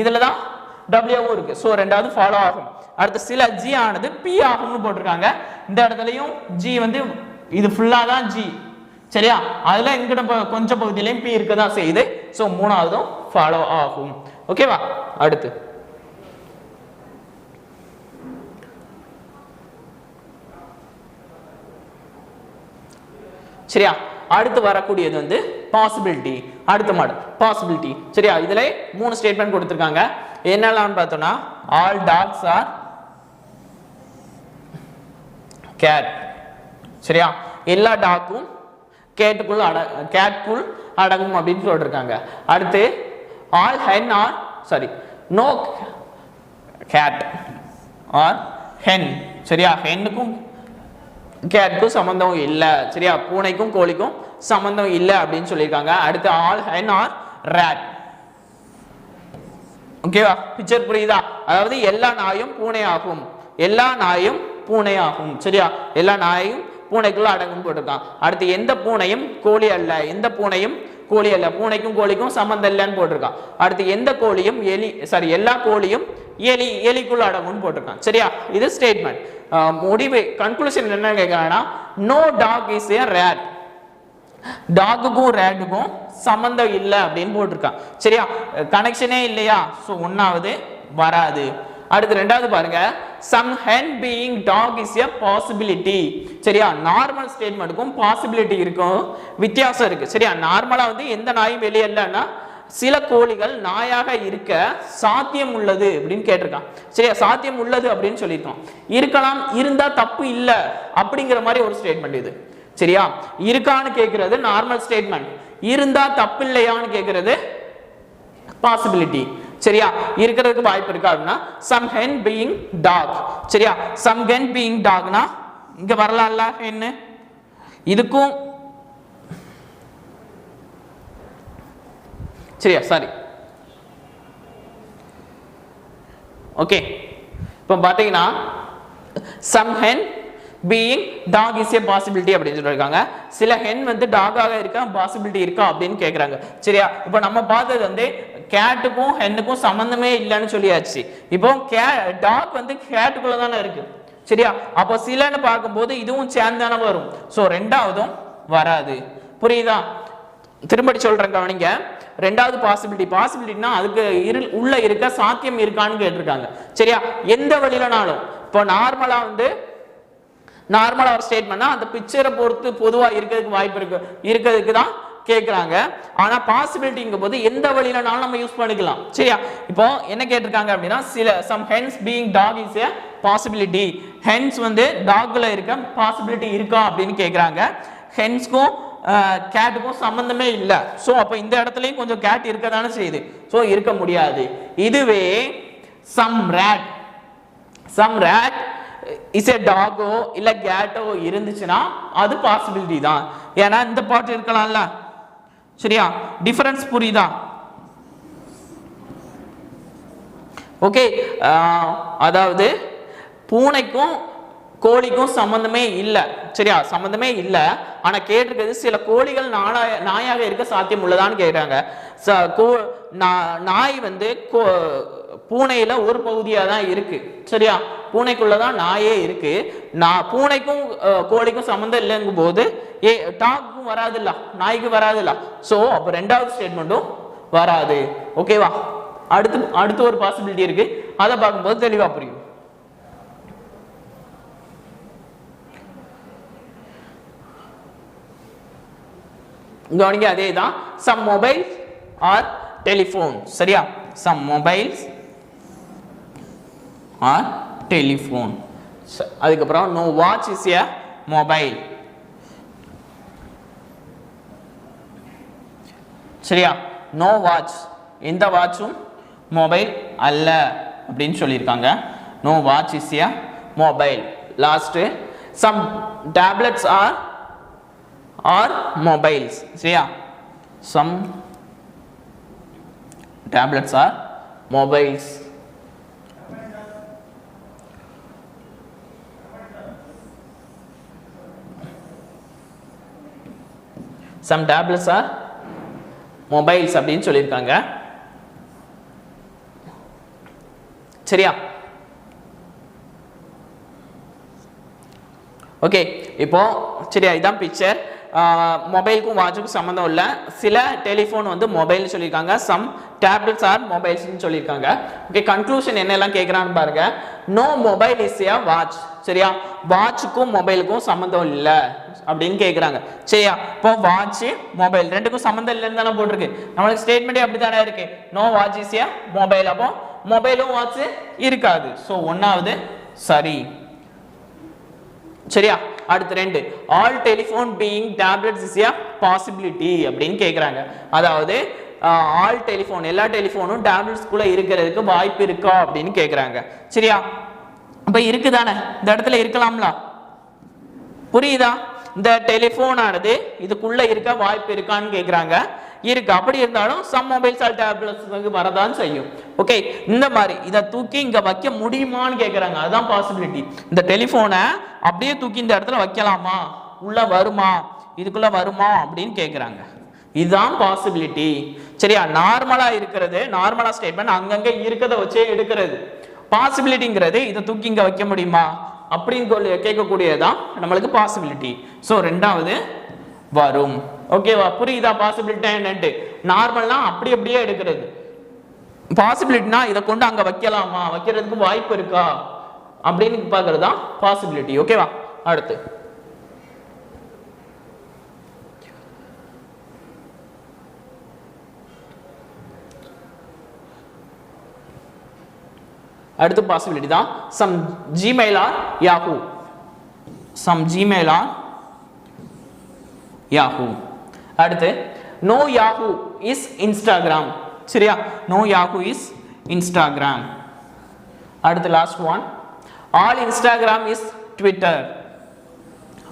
இதுலதான் W இருக்கு. சோ ரெண்டாவது ஃபாலோ ஆகும். அடுத்து சில G ஆனது P ஆகும்னு போட்டிருக்காங்க, இந்த இடத்துலயும் G வந்து இது ஃபுல்லா தான் G. சரியா? அதுல இங்கிட்ட கொஞ்சம் பகுதியிலையும் P இருக்கதான் செய்யுது. சோ மூணாவதும் ஃபாலோ ஆகும். ஓகேவா? அடுத்து சரியா? அடுத்து வரக்கூடியது வந்து பாசிபிலிட்டி. அடுத்த மாடல் பாசிபிலிட்டி. சரியா? இதுல 3 ஸ்டேட்மெண்ட் கொடுத்திருக்காங்க. என்னெல்லாம் பார்த்தோம்னா all dogs are cat. சரியா? எல்லா டாக்கும் கேட்டுக்குள் அடங்கும் அப்படின்னு சொல்லிருக்காங்க. அடுத்து all hen are no cat or hen. சரியா? ஹென்னுக்கும் கேட்க்கும் சம்பந்தம் இல்ல. சரியா? பூனைக்கும் கோழிக்கும் சம்பந்தம் இல்ல அப்படின்னு சொல்லியிருக்காங்க. அடுத்து all hen are rat. ஓகேவா? பிக்சர் புரியுதா? அதாவது எல்லா நாயும் பூனை ஆகும், எல்லா நாயும் பூனை ஆகும். சரியா? எல்லா நாயும் பூனைக்குள்ள அடங்கும் போட்டிருக்கான். அடுத்து எந்த பூனையும் கோழி அல்ல, எந்த பூனையும் கோழி அல்ல, பூனைக்கும் கோழிக்கும் சம்பந்தம் இல்லைன்னு போட்டிருக்கான். அடுத்து எந்த கோழியும் எல்லா கோழியும் எலிக்குள்ள அடங்கும்னு போட்டிருக்கான். சரியா? இது ஸ்டேட்மெண்ட். முடிவு கன்க்ளூஷன் என்ன கேட்கறாங்கன்னா no dog is a rat. டாகுக்கும் ரேட்டுக்கும் சம்பந்தம் இல்லை அப்படின்னு போட்டிருக்கான். சரியா? கனெக்ஷனே இல்லையா? ஸோ ஒன்னாவது வராது. அடுத்து ரெண்டாவது பாருங்க some hen being dog is a possibility. சரியா? நார்மல் ஸ்டேட்மெண்ட்டுக்கும் பாசிபிலிட்டி இருக்கும், வித்தியாசம் இருக்கு. சரியா? நார்மலா வந்து எந்த நாயும் வெளியே இல்லைன்னா சில கோழிகள் நாயாக இருக்க சாத்தியம் உள்ளது அப்படின்னு கேட்டிருக்கான். சரியா? சாத்தியம் உள்ளது அப்படின்னு சொல்லியிருக்கோம். இருக்கலாம், இருந்தா தப்பு இல்லை அப்படிங்கிற மாதிரி ஒரு ஸ்டேட்மெண்ட் இது. சரியா? இருக்கான்னு கேட்கறது நார்மல் ஸ்டேட்மெண்ட், இருந்தா தப்பு இல்லையான்னு கேட்கறது பாசிபிலிட்டி. சரியா? இருக்கிறதுக்கு வாய்ப்பு இருக்கா அப்படின்னா some hen being dog. சரியா? some hen being dogனா இங்க வரலாம்ல hen, இதுக்கும் சரியா? சாரி. ஓகே, இப்போ பாத்தீங்கன்னா some hen being dog is a possibility அப்படின்னு சொல்லிருக்காங்க. சில hen வந்து டாகாக இருக்கா பாசிபிலிட்டி இருக்கா அப்படின்னு கேக்குறாங்க. சரியா? இப்போ நம்ம பார்த்தது வந்து கேட்டுக்கும் ஹென்னுக்கும் சம்பந்தமே இல்லைன்னு சொல்லியாச்சு. இப்போ டாக் வந்து கேட்டுக்குள்ள தானே இருக்கு. சரியா? அப்போ சிலன்னு பார்க்கும்போது இதுவும் சேர்ந்தானே வரும். ஸோ ரெண்டாவதும் வராது. புரியுதா? திரும்படி சொல்றேன் கவனிங்க. ரெண்டாவது பாசிபிலிட்டினா அதுக்கு உள்ள இருக்க சாத்தியம் இருக்கான்னு கேட்டிருக்காங்க. சரியா? எந்த வழியிலனாலும் இப்போ நார்மலா ஒரு ஸ்டேட்மெண்ட்னா அந்த பிக்சரை பொறுத்து பொதுவா இருக்கிறதுக்கு வாய்ப்பு இருக்கிறதுக்கு தான் கேட்கறாங்க. ஆனா பாசிபிலிட்டிங்கும் போது எந்த வழியிலனாலும் நம்ம யூஸ் பண்ணிக்கலாம். சரியா? இப்போ என்ன கேட்டிருக்காங்க அப்படின்னா some hens being dog is a possibility. hens வந்து டாக்ல இருக்க பாசிபிலிட்டி இருக்கா அப்படின்னு கேட்கறாங்க. ஹென்ஸ்க்கும் கேட்டுக்கும் சம்பந்தமே இல்லை. ஸோ அப்போ இந்த இடத்துலையும் கொஞ்சம் கேட் இருக்க தானே செய்யுது. ஸோ இருக்க முடியாது. இதுவே some rat is a dog இல்லை கேட்டோ இருந்துச்சுன்னா அது பாசிபிலிட்டி தான். ஏன்னா இந்த பாட்டு இருக்கலாம்ல. சரியா, டிஃபரன்ஸ் புரியுதா? ஓகே, அதாவது பூனைக்கும் கோழிக்கும் சம்பந்தமே இல்லை. சரியா, சம்பந்தமே இல்லை. ஆனா கேட்டிருக்கிறது சில கோழிகள் நாயாக இருக்க சாத்தியம் உள்ளதான்னு கேட்குறாங்க. நாய் வந்து பூனையில ஒரு பகுதியா தான் இருக்கு. சரியா, பூனைக்குள்ளதான் நாயே இருக்கு. பூனைக்கும் கோழிக்கும் சம்பந்தம் இல்லைங்கும் போது டாக்குக்கும் வராதுல்ல, நாய்க்கு வராதுல்ல. சோ அப்ப ரெண்டாவது ஸ்டேட்மெண்ட்டும் வராது. ஓகேவா? அடுத்து ஒரு பாசிபிலிட்டி இருக்கு, அதை பார்க்கும்போது தெளிவா புரியும். கவனிங்க, அதே தான். Some mobiles are telephone. சரியா, சம் மொபைல்ஸ் ஆர் டெலிஃபோன். அதுக்கப்புறம் no watch is a mobile. சரியா, நோ வாட்ச், எந்த வாட்சும் மொபைல் அல்ல அப்படின்னு சொல்லியிருக்காங்க. No watch is a mobile. Last, some tablets are mobiles. சரியா, some tablets are mobiles. Some tablets are mobiles அப்படின்னு சொல்லியிருக்காங்க. சரியா, ஓகே. இப்போ சரியா, இதான் பிக்சர். மொபைலுக்கும் வாட்சுக்கும் சம்மந்தம் இல்லை. சில டெலிஃபோன் வந்து மொபைல்னு சொல்லியிருக்காங்க, சம் டேப்லெட்ஸ் ஆர் மொபைல்ஸ்னு சொல்லியிருக்காங்க. ஓகே, கன்க்ளூஷன் என்னெல்லாம் கேட்குறான்னு பாருங்க. No mobile is a watch. சரியா, வாட்சுக்கும் மொபைலுக்கும் சம்மந்தம் இல்லை அப்படின்னு கேட்குறாங்க. சரியா, இப்போ வாட்ச் மொபைல் ரெண்டுக்கும் சம்மந்தம் இல்லைன்னு தானே போட்டிருக்கு. நம்மளுக்கு ஸ்டேட்மெண்ட்டே அப்படி தானே இருக்கு. No watch is a mobile. அப்போ மொபைலும் வாட்ச் இருக்காது. ஸோ ஒன்னாவது சரி. சரியா, அடுத்து ரெண்டு, all telephone being tablets is a possibility அப்படின்னு கேட்குறாங்க. அதாவது ஆல் டெலிஃபோன், எல்லா டெலிஃபோனும் டேப்லெட்ஸ்குள்ள இருக்கிறதுக்கு வாய்ப்பு இருக்கா அப்படின்னு கேட்குறாங்க. சரியா, அப்ப இருக்குதானே, இந்த இடத்துல இருக்கலாம்ல. புரியுதா? இந்த டெலிஃபோன் ஆனது இதுக்குள்ள இருக்க வாய்ப்பு இருக்கான்னு கேட்குறாங்க. இருக்கு. அப்படி இருந்தாலும் சம் மொபைல்ஸ் ஆர் டேப்லெட்ஸ் வரதான் செய்யும். ஓகே, இந்த மாதிரி இதை தூக்கி இங்க வைக்க முடியுமான்னு கேட்குறாங்க. அதுதான் பாசிபிலிட்டி. இந்த டெலிஃபோனை அப்படியே தூக்கி இந்த இடத்துல வைக்கலாமா, உள்ள வருமா, இதுக்குள்ள வருமா அப்படின்னு கேட்குறாங்க. இதுதான் பாசிபிலிட்டி. சரியா, நார்மலா இருக்கிறது, நார்மலா ஸ்டேட்மெண்ட் அங்கங்க இருக்கிறத வச்சே எடுக்கிறது. பாசிபிலிட்டிங்கிறது இதை தூக்கி இங்க வைக்க முடியுமா அப்படின்னு கேட்கக்கூடியதான் நம்மளுக்கு பாசிபிலிட்டி. ஸோ ரெண்டாவது வரும். ஓகேவா? புரியுதா? பாசிபிலிட்டி என்னன்ட்டு நார்மல்னா அப்படி அப்படியே எடுக்கிறது. பாசிபிலிட்டினா இதை கொண்டு அங்க வைக்கலாமா, வைக்கிறதுக்கு வாய்ப்பு இருக்கா அப்படின்னு பார்க்கறது தான் பாசிபிலிட்டி. ஓகேவா? அடுத்து பாசிபிலிட்டி தான் some Gmail are Yahoo. Some Gmail are Yahoo. அடுத்து நோ யாஹூ இஸ் இன்ஸ்டாகிராம். சரியா, நோ யாஹூ இஸ் இன்ஸ்டாகிராம். அடுத்து last one, all Instagram is Twitter.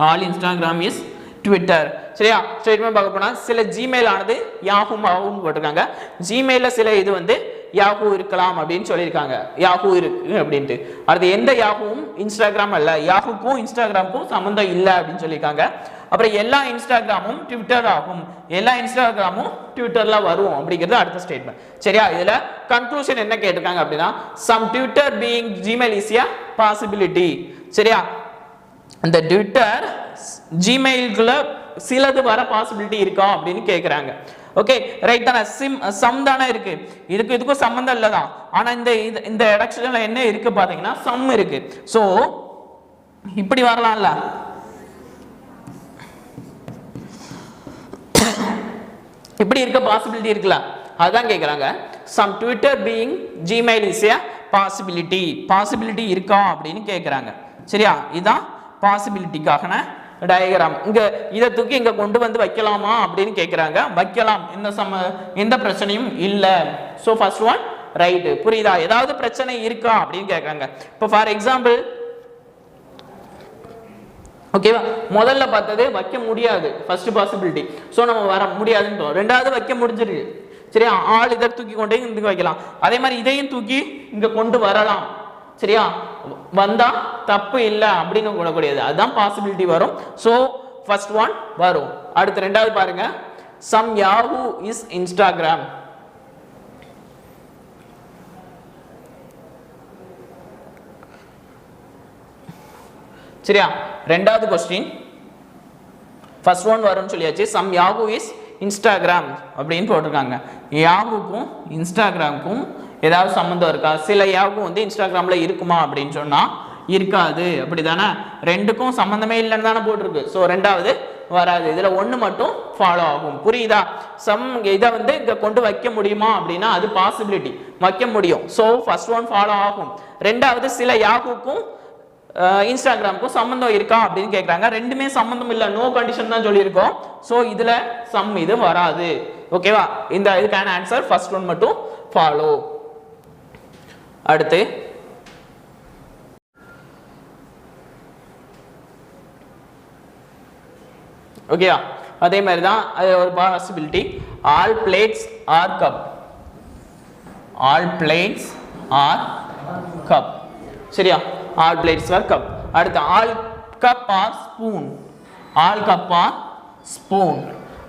All Instagram is Twitter. சரியா, ஸ்டேட்மெண்ட் பார்க்க போனா சில ஜிமெயில் ஆனது யாஹூ போட்டிருக்காங்க. ஜிமெயில சில இது வந்து யாஹூ இருக்கலாம் அப்படின்னு சொல்லியிருக்காங்க. யாஹூ இருக்கு அப்படின்ட்டு. அடுத்து எந்த யாஹூவும் இன்ஸ்டாகிராம் அல்ல, யாஹூக்கும் இன்ஸ்டாகிராமுக்கும் சம்பந்தம் இல்லை அப்படின்னு சொல்லியிருக்காங்க. அப்புறம் எல்லா இன்ஸ்டாகிராமும் ட்விட்டர் ஆகும், எல்லா இன்ஸ்டாகிராமும் ட்விட்டர்ல வரும் அப்படிங்கிறது அடுத்த ஸ்டேட்மெண்ட். சரியா, இதுல கன்க்ளூஷன் என்ன கேட்டிருக்காங்க அப்படின்னா some Twitter being Gmail is a possibility. சரியா, இந்த ட்விட்டர் ஜிமெயிலுக்குள்ள சிலது வர பாசிபிலிட்டி இருக்கா அப்படின்னு கேட்குறாங்க. ஓகே, ரைட் தானே, சம் தானே இருக்கு, இதுக்கும் சம்பந்தம் இல்லதான். ஆனா இந்த இடத்துல என்ன இருக்கு பாத்தீங்கன்னா சம் இருக்கு. சோ இப்படி வரலாம்ல, இப்படி இருக்க பாசிபிலிட்டி இருக்குல்ல, அதுதான் கேட்குறாங்க. Some Twitter being Gmail is a possibility. Possibility இருக்கா அப்படின்னு கேட்குறாங்க. சரியா, இதுதான் பாசிபிலிட்டிக்கான டயக்ராம். இங்க இதை தூக்கி இங்க கொண்டு வந்து வைக்கலாமா அப்படின்னு கேட்கிறாங்க. வைக்கலாம், எந்த பிரச்சனையும் இல்ல. So first one right. புரியுதா? ஏதாவது பிரச்சனை இருக்கா அப்படின்னு கேட்கறாங்க. இப்போ ஃபார் எக்ஸாம்பிள் ஓகேவா, முதல்ல பார்த்தது வைக்க முடியாது, ஃபர்ஸ்ட் பாசிபிலிட்டி. ஸோ நம்ம வர முடியாதுன்னு. ரெண்டாவது வைக்க முடிஞ்சிருக்கு. சரியா, ஆள் இதை தூக்கி கொண்டே இங்க வைக்கலாம். அதே மாதிரி இதையும் தூக்கி இங்க கொண்டு வரலாம். சரியா, வந்தா தப்பு இல்லை அப்படின்னு கூடக்கூடியது, அதுதான் பாசிபிலிட்டி வரும். ஸோ ஃபர்ஸ்ட் ஒன் வரும். அடுத்து ரெண்டாவது பாருங்க, சம் யாஹூ இஸ் இன்ஸ்டாகிராம். சரியா, ரெண்டாவது கொஸ்டின் ஃபர்ஸ்ட் ஒன் வரும்னு சொல்லியாச்சு. சம் யாஹூ இஸ் இன்ஸ்டாகிராம் அப்படின்னு போட்டிருக்காங்க. யாஹூக்கும் இன்ஸ்டாகிராமுக்கும் ஏதாவது சம்மந்தம் இருக்கா? சில யாஹூ வந்து இன்ஸ்டாகிராம்ல இருக்குமா அப்படின்னு சொன்னா இருக்காது, அப்படிதானே? ரெண்டுக்கும் சம்பந்தமே இல்லைன்னு தானே போட்டிருக்கு. ஸோ ரெண்டாவது வராது. இதுல ஒண்ணு மட்டும் ஃபாலோ ஆகும். புரியுதா? இதை வந்து இங்க கொண்டு வைக்க முடியுமா அப்படின்னா அது பாசிபிலிட்டி, வைக்க முடியும். ஸோ ஃபர்ஸ்ட் ஒன் ஃபாலோ ஆகும். ரெண்டாவது சில யாஹூக்கும் இன்ஸ்டாகிராமுக்கும் சம்பந்தம் இருக்கா அப்படின்னு கேட்கறாங்க. ரெண்டுமே சம்பந்தம் இல்லை, நோ கண்டிஷன் தான் சொல்லியிருக்கோம். ஸோ இதுல இது வராது. ஓகேவா? இந்த இதுக்கான ஆன்சர் ஃபர்ஸ்ட் ஒன் மட்டும் ஃபாலோ. அடுத்து ஓகேவா, அதே மாதிரி தான் அது ஒரு possibility. All plates are cup. All plates are cup. சரியா, ஆல் பிளேட்ஸ் ஆர் கப். அடுத்து all cup are spoon. All cup are spoon.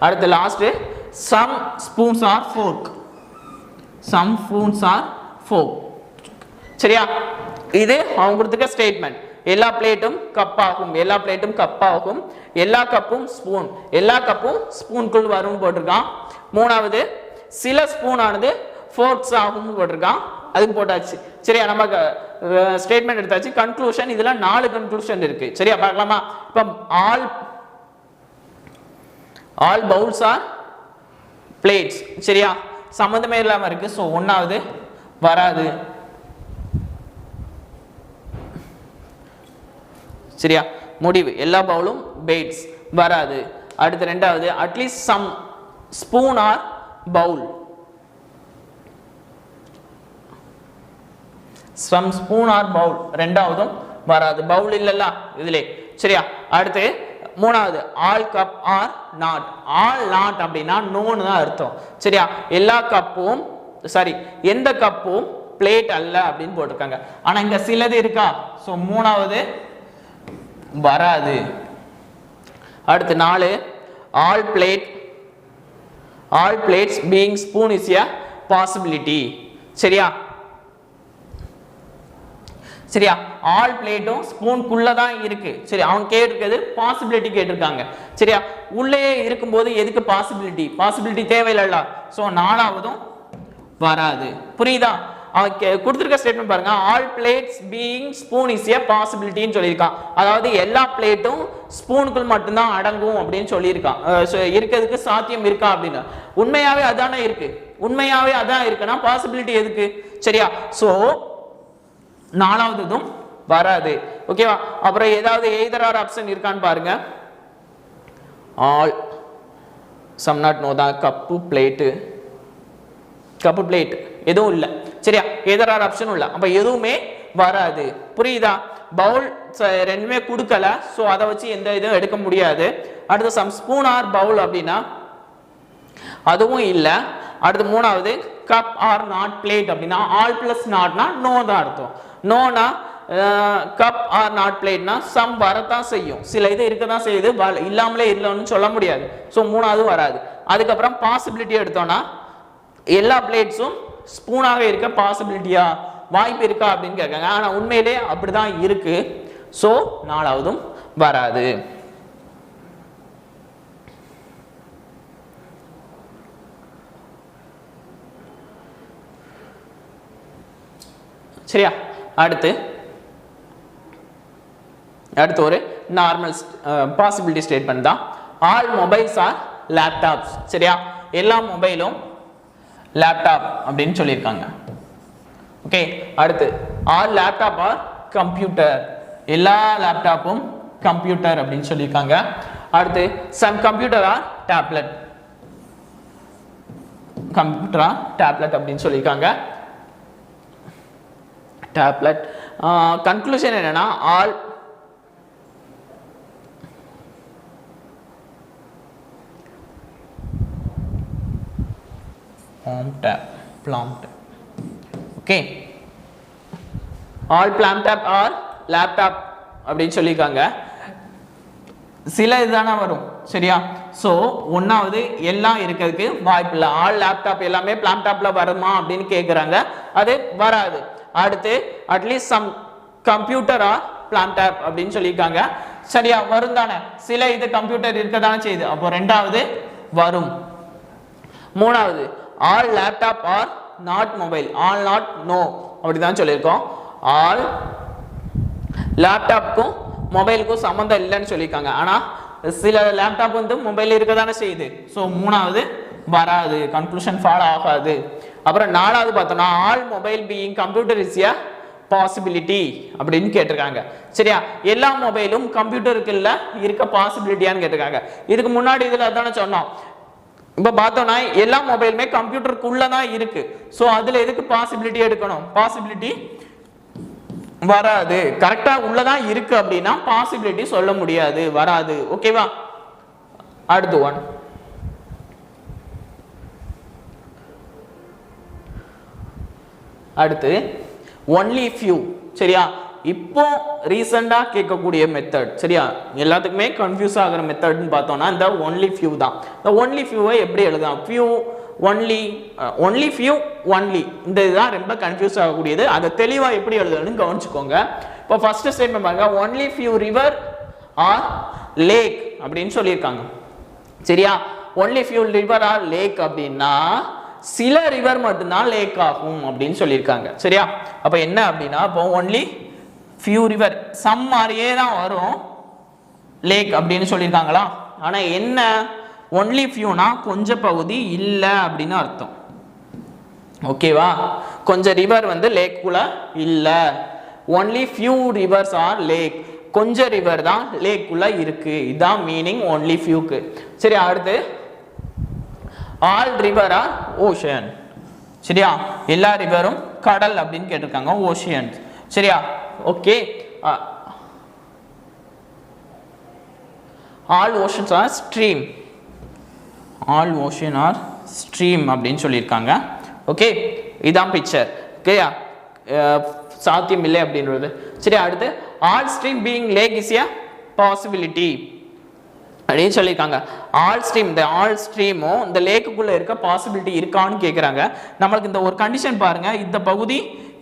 அடுத்து last some spoons are fork. Some spoons are fork. சரியா, இது அவங்க கொடுத்துக்க ஸ்டேட்மெண்ட். எல்லா பிளேட்டும் cup ஆகும், எல்லா பிளேட்டும் cup ஆகும், எல்லா கப்பும் ஸ்பூன், எல்லா கப்பும் ஸ்பூனுக்குள் வரும் போட்டிருக்கான். மூணாவது சில ஸ்பூன் ஆனது ஃபோர்க்ஸ் ஆகும் போட்டிருக்கான். அதுக்கு போட்டாச்சு. சரியா, நம்ம ஸ்டேட்மெண்ட் எடுத்தாச்சு. கன்க்ளூஷன் இதுல 4 கன்க்ளூஷன் இருக்கு. சரியா, பார்க்கலாமா? இப்போ ஆல் பவுல்ஸ் ஆர் பிளேட்ஸ். சரியா, சம்பந்தமே இல்லாம இருக்கு. ஸோ ஒன்னாவது வராது. சரியா, முடிவு எல்லா பவுலும் பிளேட்ஸ் வராது. அடுத்து ரெண்டாவது at least some spoon are bowl. Some spoon are bowl ரெண்டாவதும் வராது, பவுல் இல்லல்ல இதுல. சரியா, அடுத்து மூணாவது all cup are not. All not அப்படின்னா நோன்னு தான் அர்த்தம். சரியா, எல்லா கப்பும் சாரி எந்த கப்பும் பிளேட் அல்ல அப்படின்னு போட்டிருக்காங்க. ஆனா இங்க சிலது இருக்கா? ஸோ மூணாவது வராது. அடுத்து 4 all plates being spoon is a possibility. சரியா, சரியா, ஆல் பிளேட்டும் ஸ்பூனுக்குள்ள தான் இருக்கு. சரி, அவங்க கேட்டிருக்கிறது பாசிபிலிட்டி கேட்டிருக்காங்க. சரியா, உள்ளே இருக்கும்போது எதுக்கு பாசிபிலிட்டி தேவையில்ல. ஸோ 4வதும் வராது. புரியுதா? கொடுத்துருக்க ஸ்டேட்மெண்ட் பாருங்க, all plates being spoon is a பாசிபிலிட்டின்னு சொல்லியிருக்கான். அதாவது எல்லா பிளேட்டும் ஸ்பூனுக்குள் மட்டும்தான் அடங்கும் அப்படின்னு சொல்லியிருக்கான். இருக்கிறதுக்கு சாத்தியம் இருக்கா அப்படின்னா உண்மையாவே அதானே இருக்கு. உண்மையாவே அதான் இருக்குன்னா பாசிபிலிட்டி எதுக்கு? சரியா, ஸோ 4வதும் வராது. ஓகேவா? அப்புறம் ஏதாவது எய்தர் ஆர் ஆப்ஷன் இருக்கான்னு பாருங்க. ஆல் சம் நாட் நோ தான். கப்பு பிளேட் எதுவும் இல்லை. சரியா, எய்தர் ஆர் ஆப்ஷன் இல்லை. அப்ப எதுவுமே வராது. புரியுதா? பவுல் ரெண்டுமே கொடுக்கல. ஸோ அதை வச்சு எந்த இதுவும் எடுக்க முடியாது. அடுத்து சம் ஸ்பூன் ஆர் பவுல் அப்படின்னா அதுவும் இல்லை. அடுத்து மூணாவது கப் ஆர் நாட் பிளேட் அப்படின்னா ஆல் பிளஸ் நாட்னா நோ தான் அர்த்தம். நோனா கப் ஆர் நாட் பிளேட்னா சம் வரத்தான் செய்யும், சில இது இருக்க தான் செய்யுது, இல்லாமலே இல்லைன்னு சொல்ல முடியாது. ஸோ மூணாவது வராது. அதுக்கப்புறம் பாசிபிலிட்டி எடுத்தோம்னா எல்லா பிளேட்ஸும் ஸ்பூனாக இருக்க பாசிபிலிட்டியா வாய்ப்பு இருக்கா அப்படின்னு கேட்காங்க. ஆனா உண்மையிலே அப்படிதான் இருக்கு. ஸோ 4வதும் வராது. சரியா, அடுத்து ஒரு நார்மல் பாசிபிலிட்டி ஸ்டேட்மெண்ட் தான். All mobiles are laptops. சரியா, எல்லா மொபைலும் லேப்டாப் அப்படின்னு சொல்லியிருக்காங்க. ஓகே, அடுத்து ஆல் லேப்டாப் ஆர் கம்ப்யூட்டர். எல்லா லேப்டாப்பும் கம்ப்யூட்டர் அப்படின்னு சொல்லியிருக்காங்க. அடுத்து some computer or tablet, computer or tablet அப்படின்னு சொல்லியிருக்காங்க. டேப்லெட் கன்க்ளூஷன் என்னன்னா all okay all palmtop are laptop அப்படின்னு சொல்லியிருக்காங்க. சில இதுதானே வரும் சரியா. ஸோ ஒன்றாவது எல்லாம் இருக்கிறதுக்கு வாய்ப்பு இல்லை. ஆல் லேப்டாப் எல்லாமே பிளாம்டாப்ல வருமா அப்படின்னு கேட்குறாங்க, அது வராது. அடுத்து அட்லீஸ்ட் சம் கம்ப்யூட்டர் ஆர் பிளாம்டாப் அப்படின்னு சொல்லியிருக்காங்க. சரியா வரும் தானே, சில இது கம்ப்யூட்டர் இருக்க தானே செய்யுது, அப்போ ரெண்டாவது வரும். மூணாவது all laptop are not mobile, all not no அப்படிதான் சொல்லியிருக்கோம். ஆல் லேப்டாப்புக்கும் மொபைலுக்கும் சம்மந்தம் இல்லைன்னு சொல்லியிருக்காங்க. ஆனால் சில லேப்டாப் வந்து மொபைல் இருக்க தானே செய்யுது. ஸோ மூணாவது வராது, கன்க்ளூஷன் ஃபாலோ ஆகாது. அப்புறம் நாலாவது பார்த்தோம்னா all mobile being computer is a possibility அப்படின்னு கேட்டிருக்காங்க. சரியா, எல்லா மொபைலும் கம்ப்யூட்டருக்கு இல்லை இருக்க பாசிபிலிட்டியான்னு கேட்டிருக்காங்க. இதுக்கு முன்னாடி இதில் அதானே சொன்னோம். இப்போ பார்த்தோம்னா எல்லா மொபைலுமே கம்ப்யூட்டருக்குள்ள தான் இருக்கு. ஸோ அதில் எதுக்கு பாசிபிலிட்டி எடுக்கணும்? பாசிபிலிட்டி வராது. கரெக்டா உள்ளதான் இருக்கு அப்படின்னா பாசிபிலிட்டி சொல்ல முடியாது, வராது. ஓகேவா. அடுத்து ஒன் அடுத்து ஒன்லி ஃபியூ. சரியா, இப்போ ரீசெண்டா கேட்கக்கூடிய மெத்தட். சரியா, எல்லாத்துக்குமே கன்ஃபியூஸ் ஆகிற மெத்தட்னு பார்த்தோம்னா இந்த ஒன்லி ஃபியூ தான். இந்த ஒன்லி ஃபியூவை எப்படி எழுதலாம்? Few only, only few only, இந்த இதுதான் ரொம்ப கன்ஃபியூஸ் ஆகக்கூடியது. அதை தெளிவாக எப்படி எழுதணும்னு கவனிச்சுக்கோங்க. இப்போ ஃபர்ஸ்ட் ஸ்டேட்மெண்ட் பாருங்க, only few river are lake அப்படின்னு சொல்லியிருக்காங்க. சரியா, only few river are lake அப்படின்னா சில ரிவர் மட்டும்தான் லேக் ஆகும் அப்படின்னு சொல்லியிருக்காங்க. சரியா, அப்போ என்ன அப்படின்னா இப்போ ஒன்லி ஃபியூ ரிவர் சம் மாதிரியே தான் வரும் லேக் அப்படின்னு சொல்லியிருக்காங்களா. ஆனால் என்ன, ஒன்லி ஃபியூனா கொஞ்ச பகுதி இல்லை அப்படின்னு அர்த்தம். ஓகேவா, கொஞ்சம் ரிவர் வந்து லேக்குள்ள இல்லை. Only few rivers are lake, கொஞ்சம் ரிவர் தான் லேக்குள்ள இருக்கு. இதுதான் மீனிங் ஒன்லி ஃபியூக்கு. சரி, அடுத்து ஆல் ரிவர் ஆர் ஓஷன். சரியா, எல்லா ரிவரும் கடல் அப்படின்னு கேட்டிருக்காங்க, ஓஷியன். சரியா, okay. All oceans are stream, all ocean are stream அப்படின்னு சொல்லியிருக்காங்க. ஓகே, இதான் பிக்சர். ஓகேயா, சாத்தியம் இல்லை அப்படின்றது. சரி, அடுத்து all stream being lake is a possibility அப்படின்னு சொல்லியிருக்காங்க. ஆல் ஸ்ட்ரீம், இந்த ஆல் ஸ்ட்ரீமும் இந்த லேக்குக்குள்ள இருக்க பாசிபிலிட்டி இருக்கான்னு கேட்குறாங்க. நம்மளுக்கு இந்த ஒரு கண்டிஷன் பாருங்க, இந்த பகுதி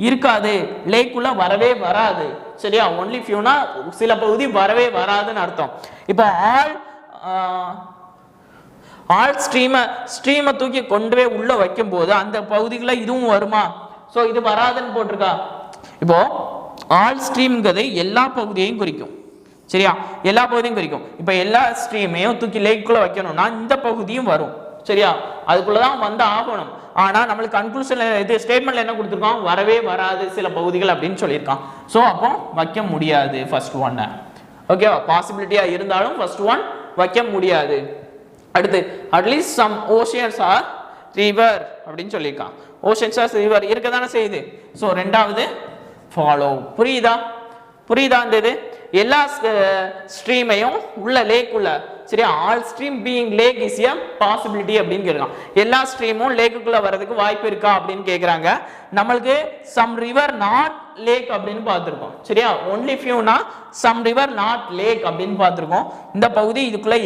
இருக்காது, லேக்குள்ள வரவே வராது. சரியா, ஒன்லி ஃபியூனா சில பகுதி வரவே வராதுன்னு அர்த்தம். இப்போ ஆல் ஸ்ட்ரீமை தூக்கி கொண்டு போய் உள்ள வைக்கும் போது அந்த பகுதிகளில் இதுவும் வருமா? ஸோ இது வராதுன்னு போட்டிருக்கா. இப்போ ஆல் ஸ்ட்ரீம்ங்கிறது எல்லா பகுதியையும் குறிக்கும். சரியா, எல்லா பகுதியும் குறிக்கும். இப்போ எல்லா ஸ்ட்ரீமையும் தூக்கி லேக்குள்ள வைக்கணும்னா இந்த பகுதியும் வரும். சரியா, அதுக்குள்ளதான் வந்து ஆகணும். ஆனா நம்மளுக்கு கன்க்ளூஷன்ல இது ஸ்டேட்மெண்ட்ல என்ன கொடுத்துருக்கோம்? வரவே வராது சில பகுதிகள் அப்படின்னு சொல்லியிருக்கான். ஸோ அப்போ வைக்க முடியாது ஃபர்ஸ்ட் ஒன்னை. ஓகேவா, பாசிபிலிட்டியா இருந்தாலும் ஃபர்ஸ்ட் ஒன் வைக்க முடியாது. அடுத்து at least some oceans are river அப்படின்னு சொல்லியிருக்கான். ஓஷியன்ஸ் ஆர் ரிவர் இருக்க தானே செய்யுது. ஸோ ரெண்டாவது ஃபாலோ. புரியுதா இந்த இது எல்லா ஸ்ட்ரீமையும் உள்ள லேக் உள்ள. சரியா, all stream being lake is a possibility அப்படின்னு கேட்குறான். எல்லா ஸ்ட்ரீமும் லேக்குள்ள வரதுக்கு வாய்ப்பு இருக்கா அப்படின்னு கேட்குறாங்க. நம்மளுக்கு சம் ரிவர் நாட் லேக் அப்படின்னு பார்த்துருக்கோம். சரியா, ஒன்லி ஃபியூனா சம் ரிவர் நாட் லேக் அப்படின்னு பார்த்துருக்கோம். இந்த பகுதி இதுக்குள்ள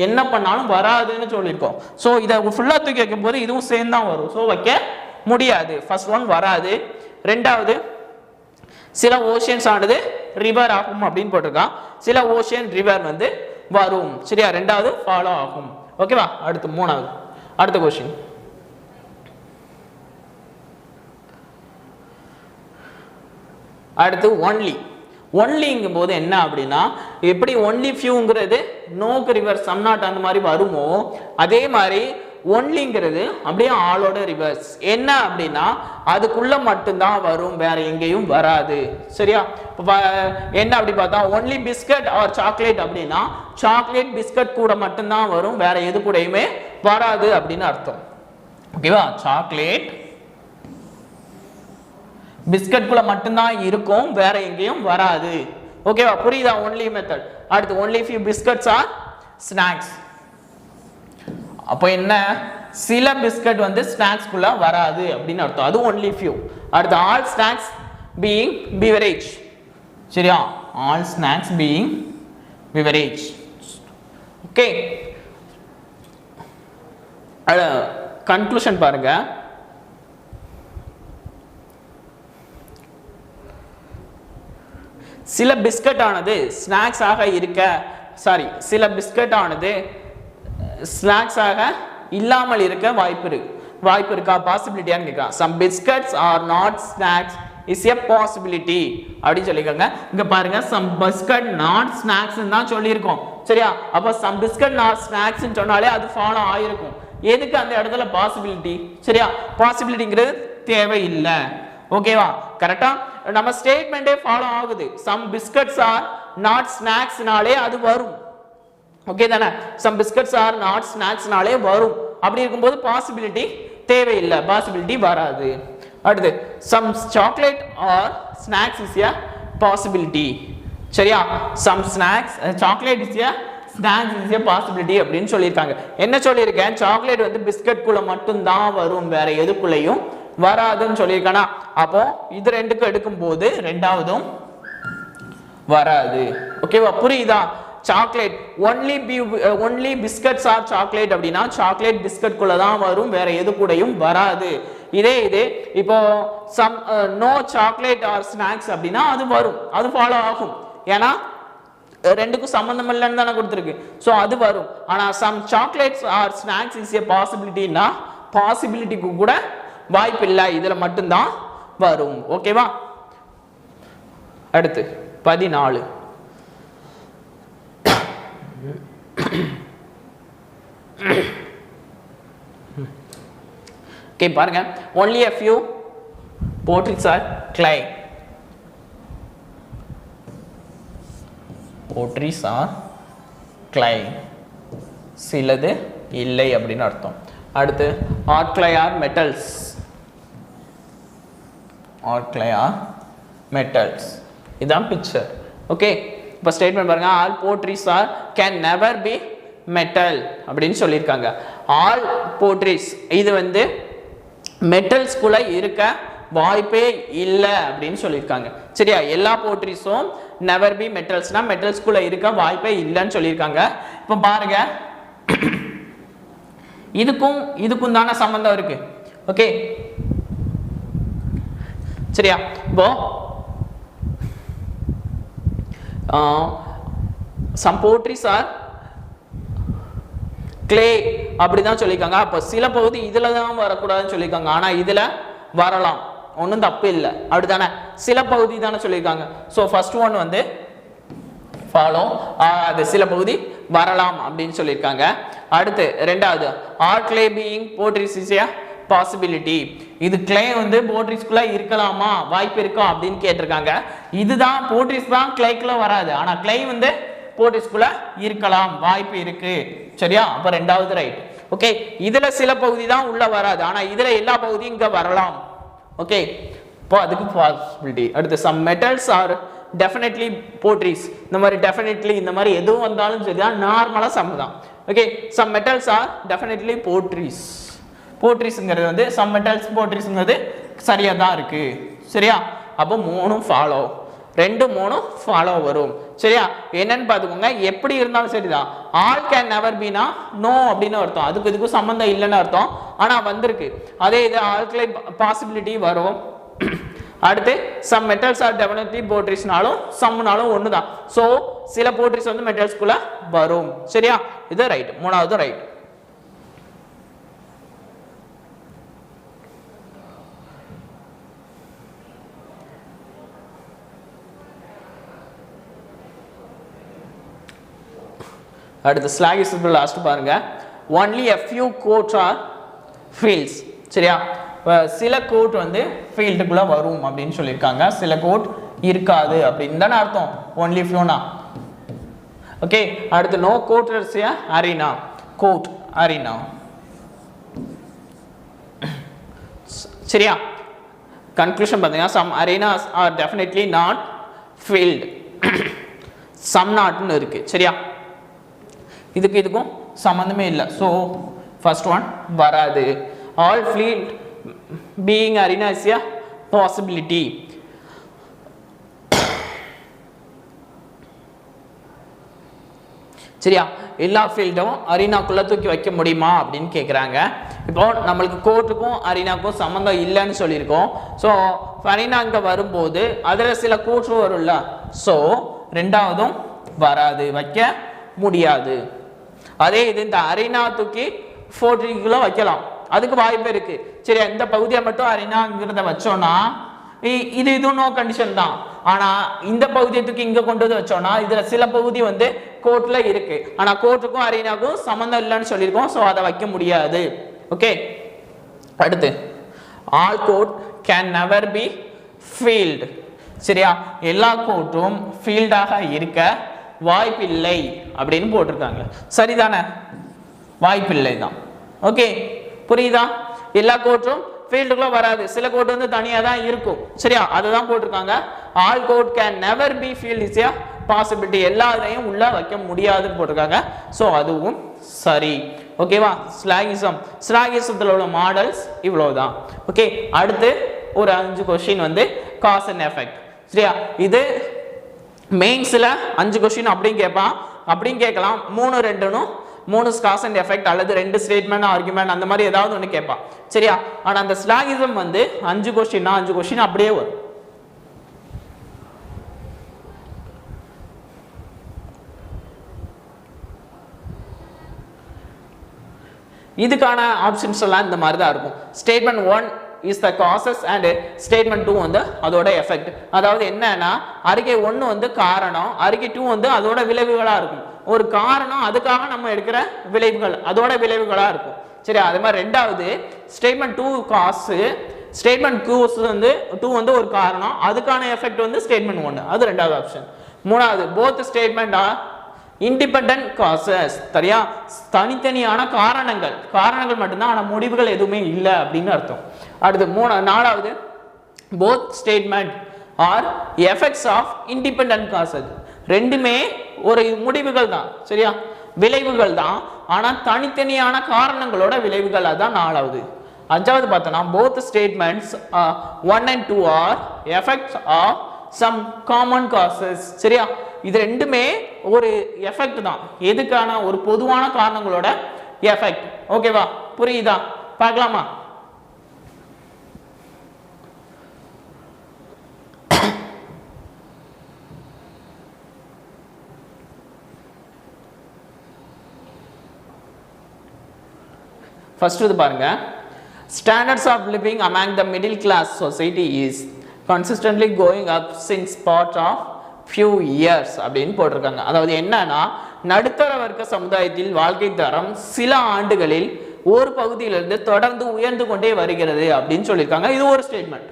என்ன பண்ணாலும் வராதுன்னு சொல்லியிருக்கோம். ஸோ இதை ஃபுல்லாக தூக்கி வைக்கும் போது இதுவும் சேர்ந்து தான் வரும். ஸோ வைக்க முடியாது. ஃபர்ஸ்ட் ஒன் வராது. ரெண்டாவது சில ஓஷியன்ஸ் ஆனது ரிவர் ஆகும் அப்படின்னு போட்டிருக்கான். சில ஓஷியன் ரிவர் வந்து வரும். சரியா, ரெண்டாவது ஃபாலோ ஆகும். ஓகேவா. அடுத்து மூணாவது, அடுத்த கொஸ்டின். அடுத்து ஒன்லி. ஒன்லிங்கும் போது என்ன அப்படின்னா, எப்படி ஒன்லி ஃபியூங்கிறது நோக்கு ரிவர் சம் நாட் அந்த மாதிரி வருமோ அதே மாதிரி ஒன்லிங்கிறது அப்படியே ஆளோட ரிவர்ஸ். என்ன அப்படின்னா அதுக்குள்ள மட்டும்தான் வரும், வேற எங்கேயும் வராது. சரியா? என்ன அப்படி பார்த்தா ஒன்லி பிஸ்கட் ஆர் சாக்லேட் அப்படின்னா சாக்லேட் பிஸ்கட் கூட மட்டும்தான் வரும், வேற எது கூடயுமே வராது அப்படின்னு அர்த்தம். ஓகேவா? சாக்லேட் பிஸ்கட் குள்ள மட்டும்தான் இருக்கும், வேற எங்கேயும் வராது. ஓகேவா? புரியுதா? Only method. அடுத்து only few biscuits are snacks. அப்போ என்ன, சில பிஸ்கட் வந்து ஸ்நாக்ஸ் குள்ள வராது அப்படின்னு அர்த்தம். அது ஒன்லி ஃபியூ. அடுத்து ஆல் ஸ்நாக்ஸ் பீயிங் பிவரேஜ். சரியா? All snacks being beverage. Okay, conclusion பாருங்க. சில பிஸ்கட் ஆனது ஸ்நாக்ஸ் ஆக இருக்க, சில பிஸ்கட் ஆனது ஸ்நாக்ஸ் ஆக இல்லாமல் இருக்க வாய்ப்பு இருக்கா, பாசிபிலிட்டியான்னு கேட்கலாம். Some biscuits are not snacks is a possibility அப்படின்னு சொல்லிக்கோங்க. இங்க பாருங்க, சம் பிஸ்கட் நாட் ஸ்நாக்ஸ் தான் சொல்லியிருக்கோம். சரியா? அப்போ சம் பிஸ்கட் நாட் ஸ்நாக்ஸ் சொன்னாலே அது ஃபாலோ ஆயிருக்கும். எதுக்கு அந்த இடத்துல பாசிபிலிட்டி? சரியா? பாசிபிலிட்டிங்கிறது தேவையில்லை. ஓகேவா? கரெக்டா? நம்ம ஸ்டேட்மெண்டே ஃபாலோ ஆகுது. சம் பிஸ்கட்ஸ் ஆர் நாட் ஸ்நாக்ஸ்னாலே அது வரும். ஓகே தானே? சம் பிஸ்கட்ஸ் ஆர் நாட் ஸ்நாக்ஸ்னாலே வரும். அப்படி இருக்கும்போது பாசிபிலிட்டி தேவையில்லை, பாசிபிலிட்டி வராது. அடுத்து some chocolate R snacks is a possibility. சரியா? Some snacks chocolate is a snacks is a possibility அப்படின்னு சொல்லியிருக்காங்க. என்ன சொல்லியிருக்கேன்? சாக்லேட் வந்து பிஸ்கட் குள்ள மட்டும் தான் வரும், வேற எதுக்குள்ளேயும் வராதுன்னு சொல்லியிருக்கானா? அப்போ இது ரெண்டுக்கும் எடுக்கும் போது ரெண்டாவதும் வராது. ஓகேவா? புரியுதா? Chocolate only biscuits are chocolate அப்படின்னா சாக்லேட் பிஸ்கட் குள்ள தான் வரும், வேற எது கூடயும் வராது. இதே இப்போ some no chocolate R snacks அப்படின்னா அது வரும், அது ஃபாலோ ஆகும். ஏன்னா ரெண்டுக்கும் சம்பந்தம் இல்லைன்னு தானே கொடுத்துருக்கு. ஸோ அது வரும். ஆனால் some chocolates are snacks is a பாசிபிலிட்டின்னா பாசிபிலிட்டிக்கு கூட வாய்ப்பு இல்லை, இதுல மட்டும்தான் வரும். ஓகேவா? அடுத்து 14. ஓகே, பாருங்க. only a few portraits are clay. portraits are clay. சிலது இல்லை அப்படின்னு அர்த்தம். அடுத்து art clay are metals. art clay are metals. இதான் பிக்சர். ஓகே, இப்போ ஸ்டேட்மெண்ட் பாருங்க. All potteries are can never be metal அப்படின்னு சொல்லியிருக்காங்க. ஆல் போட்ரிஸ் இது வந்து மெட்டல்ஸ்குள்ள இருக்க வாய்ப்பே இல்லை அப்படின்னு சொல்லியிருக்காங்க. சரியா? எல்லா போட்ரிஸும் நெவர் பி மெட்டல்ஸ்னா மெட்டல்ஸ்குள்ள இருக்க வாய்ப்பே இல்லைன்னு சொல்லியிருக்காங்க. இப்போ பாருங்க, இதுக்கும் தானே சம்பந்தம் இருக்கு. ஓகே, சரியா? இப்போ some poetries are clay அப்படிதான் சொல்லியிருக்காங்க. அப்போ சில பகுதி இதுல தான் வரக்கூடாதுன்னு சொல்லியிருக்காங்க, ஆனா இதுல வரலாம், ஒன்றும் தப்பு இல்லை. அப்படித்தானே? சில பகுதி தானே சொல்லியிருக்காங்க. ஸோ ஃபர்ஸ்ட் ஒன் வந்து ஃபாலோ, அது சில பகுதி வரலாம் அப்படின்னு சொல்லியிருக்காங்க. அடுத்து ரெண்டாவது or clay being potteries is a possibility. இது கிளே வந்து போட்ரிஸ்குள்ள இருக்கலாமா, வாய்ப்பு இருக்கா அப்படின்னு கேட்டிருக்காங்க. இதுதான் போட்ரிஸ் தான் கிளேக்குள்ள வராது, ஆனா கிளே வந்து போட்ரிஸ்குள்ள இருக்கலாம், வாய்ப்பு இருக்கு. சரியா? அப்ப ரெண்டாவது ரைட். ஓகே, இதுல சில பகுதி தான் உள்ள வராது, ஆனா இதுல எல்லா பகுதியும் இங்க வரலாம். ஓகே, இப்போ அதுக்கு பாசிபிலிட்டி. அடுத்து சம் மெட்டல்ஸ் ஆர் டெஃபினெட்லி போட்ரிஸ். இந்த மாதிரி டெஃபினெட்லி இந்த மாதிரி எதுவும் வந்தாலும் சரிதான், நார்மலா சம் தான். Okay, some metals are definitely potteries. போட்ரிஸ்ங்கிறது வந்து சம் மெட்டல்ஸ் போட்ரிஸ்ங்கிறது சரியா தான் இருக்கு. சரியா? அப்போ 3 ஃபாலோ, 2 3 ஃபாலோ வரும். சரியா? என்னன்னு பாத்துக்கோங்க. எப்படி இருந்தாலும் சரிதான். All can never be a no அப்படின்னு அர்த்தம், அதுக்கு இதுக்கும் சம்பந்தம் இல்லைன்னு அர்த்தம், ஆனா வந்திருக்கு. அதே இது ஆல்கிளை பாசிபிலிட்டி வரும். அடுத்து சம் மெட்டல்ஸ் ஆர் டெஃபினெட்லி போட்ரிஸ்னாலும் சம்னாலும் ஒண்ணுதான். ஸோ சில போட்ரிஸ் வந்து மெட்டல்ஸ்குள்ள வரும். சரியா? இது ரைட், 3வது ரைட். அடுத்து ஸ்லாகிசிபிள் லாஸ்ட் பாருங்க. only a few courts are fields. சரியா, சில கோட் வந்து ஃபீல்டுக்குள்ள வரும் அப்படின்னு சொல்லியிருக்காங்க, சில கோட் இருக்காது அப்படின்னு தானே அர்த்தம். only few னா ஓகே. அடுத்து no court is a arena, court arena. சரியா, கன்க்ளூஷன் பார்த்தீங்கன்னா some arenas are definitely not filled, some not இருக்கு. சரியா, இதுக்கும் சம்பந்தமே இல்லை. ஸோ ஃபர்ஸ்ட் ஒன் வராது. all field being arena is a possibility. சரியா, எல்லா ஃபீல்டும் அரினாக்குள்ள தூக்கி வைக்க முடியுமா அப்படின்னு கேட்குறாங்க. இப்போ நம்மளுக்கு கோர்ட்டுக்கும் அரினாக்கும் சம்மந்தம் இல்லைன்னு சொல்லியிருக்கோம். ஸோ அரினா இங்கே வரும்போது அதில் சில கோர்ட்ஸும் வரும்ல, ஸோ ரெண்டாவதும் வராது, வைக்க முடியாது. அதே இது இந்த அரினா தூக்கி ஃபோர்ட்ரிக்குள்ள வைக்கலாம், அதுக்கு வாய்ப்பு இருக்கு. சரியா, இந்த பகுதியை மட்டும் அரினாங்கிறத வச்சோம்னா இதுவும் நோ கண்டிஷன் தான். ஆனா இந்த பகுதியை தூக்கி இங்க கொண்டு வந்து வச்சோம்னா இதுல சில பகுதி வந்து கோர்ட்ல இருக்கு, ஆனா கோர்ட்டுக்கும் அரினாக்கும் சம்பந்தம் இல்லைன்னு சொல்லியிருக்கோம், ஸோ அதை வைக்க முடியாது. ஓகே, அடுத்து all court can never B field. சரியா, எல்லா கோர்ட்டும் ஃபீல்டாக இருக்க வாய்ப்பில்லை அப்படின்னு போட்டிருக்காங்க. சரிதானே, வாய்ப்பில்லை தான். ஓகே, புரியுதா? எல்லா கோர்ட்டும் ஃபீல்டுக்குள்ள வராது, சில கோர்ட் வந்து தனியாக தான் இருக்கும். சரியா, அதுதான் போட்டிருக்காங்க. All court can never B field is a possibility, எல்லாரையும் உள்ள வைக்க முடியாதுன்னு போட்டிருக்காங்க. ஸோ அதுவும் சரி. ஓகேவா, ஸ்லாகிசத்தில் உள்ள மாடல்ஸ் இவ்வளவுதான். ஓகே, அடுத்து ஒரு 5 கொஸ்டின் வந்து காஸ் அண்ட் எஃபெக்ட். சரியா, இது மெயின்ஸ்ல 5 கொஸ்டின் அப்படின்னு கேட்பான், அப்படின்னு கேட்கலாம். 3 காஸ் அண்ட் எஃபெக்ட் அல்லது 2 ஸ்டேட்மெண்ட் ஆர்குமெண்ட் அந்த மாதிரி ஏதாவது ஒன்று கேட்பான். சரியா, ஆனா அந்த ஸ்லாகிசம் வந்து 5 கொஸ்டின் அப்படியே வரும். இதுக்கான ஆப்ஷன்ஸ் எல்லாம் இந்த மாதிரி தான் இருக்கும். Statement 1 is the causes and statement 2 வந்து அதோட எஃபெக்ட். அதாவது என்னன்னா அறிக்கை 1 வந்து காரணம், அறிக்கை 2 வந்து அதோட விளைவுகளா இருக்கும். ஒரு காரணம், அதுக்காக நம்ம எடுக்கிற விளைவுகள் அதோட விளைவுகளா இருக்கும். சரி, அது மாதிரி ரெண்டாவது ஸ்டேட்மெண்ட் 2 காசு, ஸ்டேட்மெண்ட் 2 வந்து ஒரு காரணம், அதுக்கான எஃபெக்ட் வந்து ஸ்டேட்மெண்ட் 1, அது ரெண்டாவது ஆப்ஷன். மூணாவது both statement R independent causes. சரியா, தனித்தனியான காரணங்கள் மட்டும்தான், ஆனா முடிவுகள் எதுவுமே இல்லை அப்படின்னு அர்த்தம். அடுத்து நாலாவது both statement are effects of independent causes. ரெண்டுமே ஒரு முடிவுகள் தான், சரியா, விளைவுகள் தான், ஆனா தனித்தனியான காரணங்களோட விளைவுகள். அதான் நாலாவது. அஞ்சாவது பார்த்தோம்னா both statements 1 and 2 are effects of some common causes. சரியா, இது ரெண்டுமே ஒரு எஃபெக்ட் தான், எதுக்கான ஒரு பொதுவான காரணங்களோட எஃபெக்ட். ஓகேவா, புரியுதா? பார்க்கலாமா? ஃபர்ஸ்ட் இது பாருங்க. Standards of living among the middle class society is consistently going up since part of few years அப்படின்னு போட்டிருக்காங்க. அதாவது என்னன்னா நடுத்தர வர்க்க சமுதாயத்தில் வாழ்க்கை தரம் சில ஆண்டுகளில் ஒரு பகுதியிலிருந்து தொடர்ந்து உயர்ந்து கொண்டே வருகிறது அப்படின்னு சொல்லியிருக்காங்க. இது ஒரு ஸ்டேட்மெண்ட்.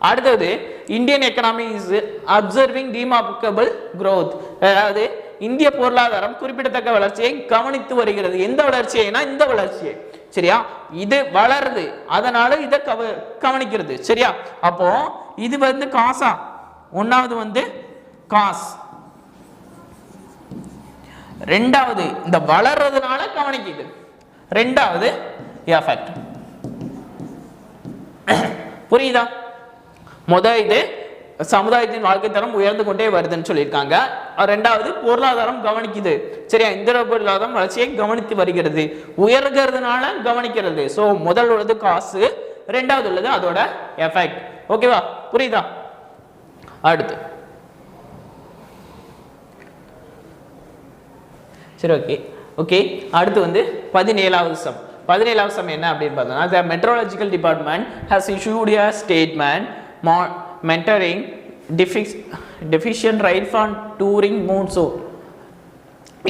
அடுத்தது Indian economy is observing remarkable growth. அதாவது இந்திய பொருளாதாரம் குறிப்பிடத்தக்க வளர்ச்சியை கவனித்து வருகிறது. எந்த வளர்ச்சியைனா இந்த வளர்ச்சியை. சரியா, இது வளருது, அதனால இதை கவனிக்கிறது. சரியா, அப்போ இது வந்து காசா, ஒன்னாவது வந்து காஸ், ரெண்டாவது இந்த வளர்றதுனால கவனிக்குது, ரெண்டாவது எஃபெக்ட். புரியுதா? இது சமுதாயத்தின் வாழ்க்கை தரம் உயர்ந்து கொண்டே வருதுன்னு சொல்லியிருக்காங்க. ரெண்டாவது பொருளாதாரம் கவனிக்குது. சரியா, இந்த பொருளாதாரம் வளர்ச்சியை கவனித்து வருகிறது, உயர்கிறதுனால கவனிக்கிறது. ஸோ முதல் உள்ளது காசு, ரெண்டாவது உள்ளது அதோட எஃபெக்ட். ஓகேவா, புரியுதா? அடுத்து சரி, ஓகே. அடுத்து வந்து 17வது சம் என்ன அப்படின்னு பார்த்தோம்னா, the meteorological department has issued a statement monitoring deficient rainfall during monsoon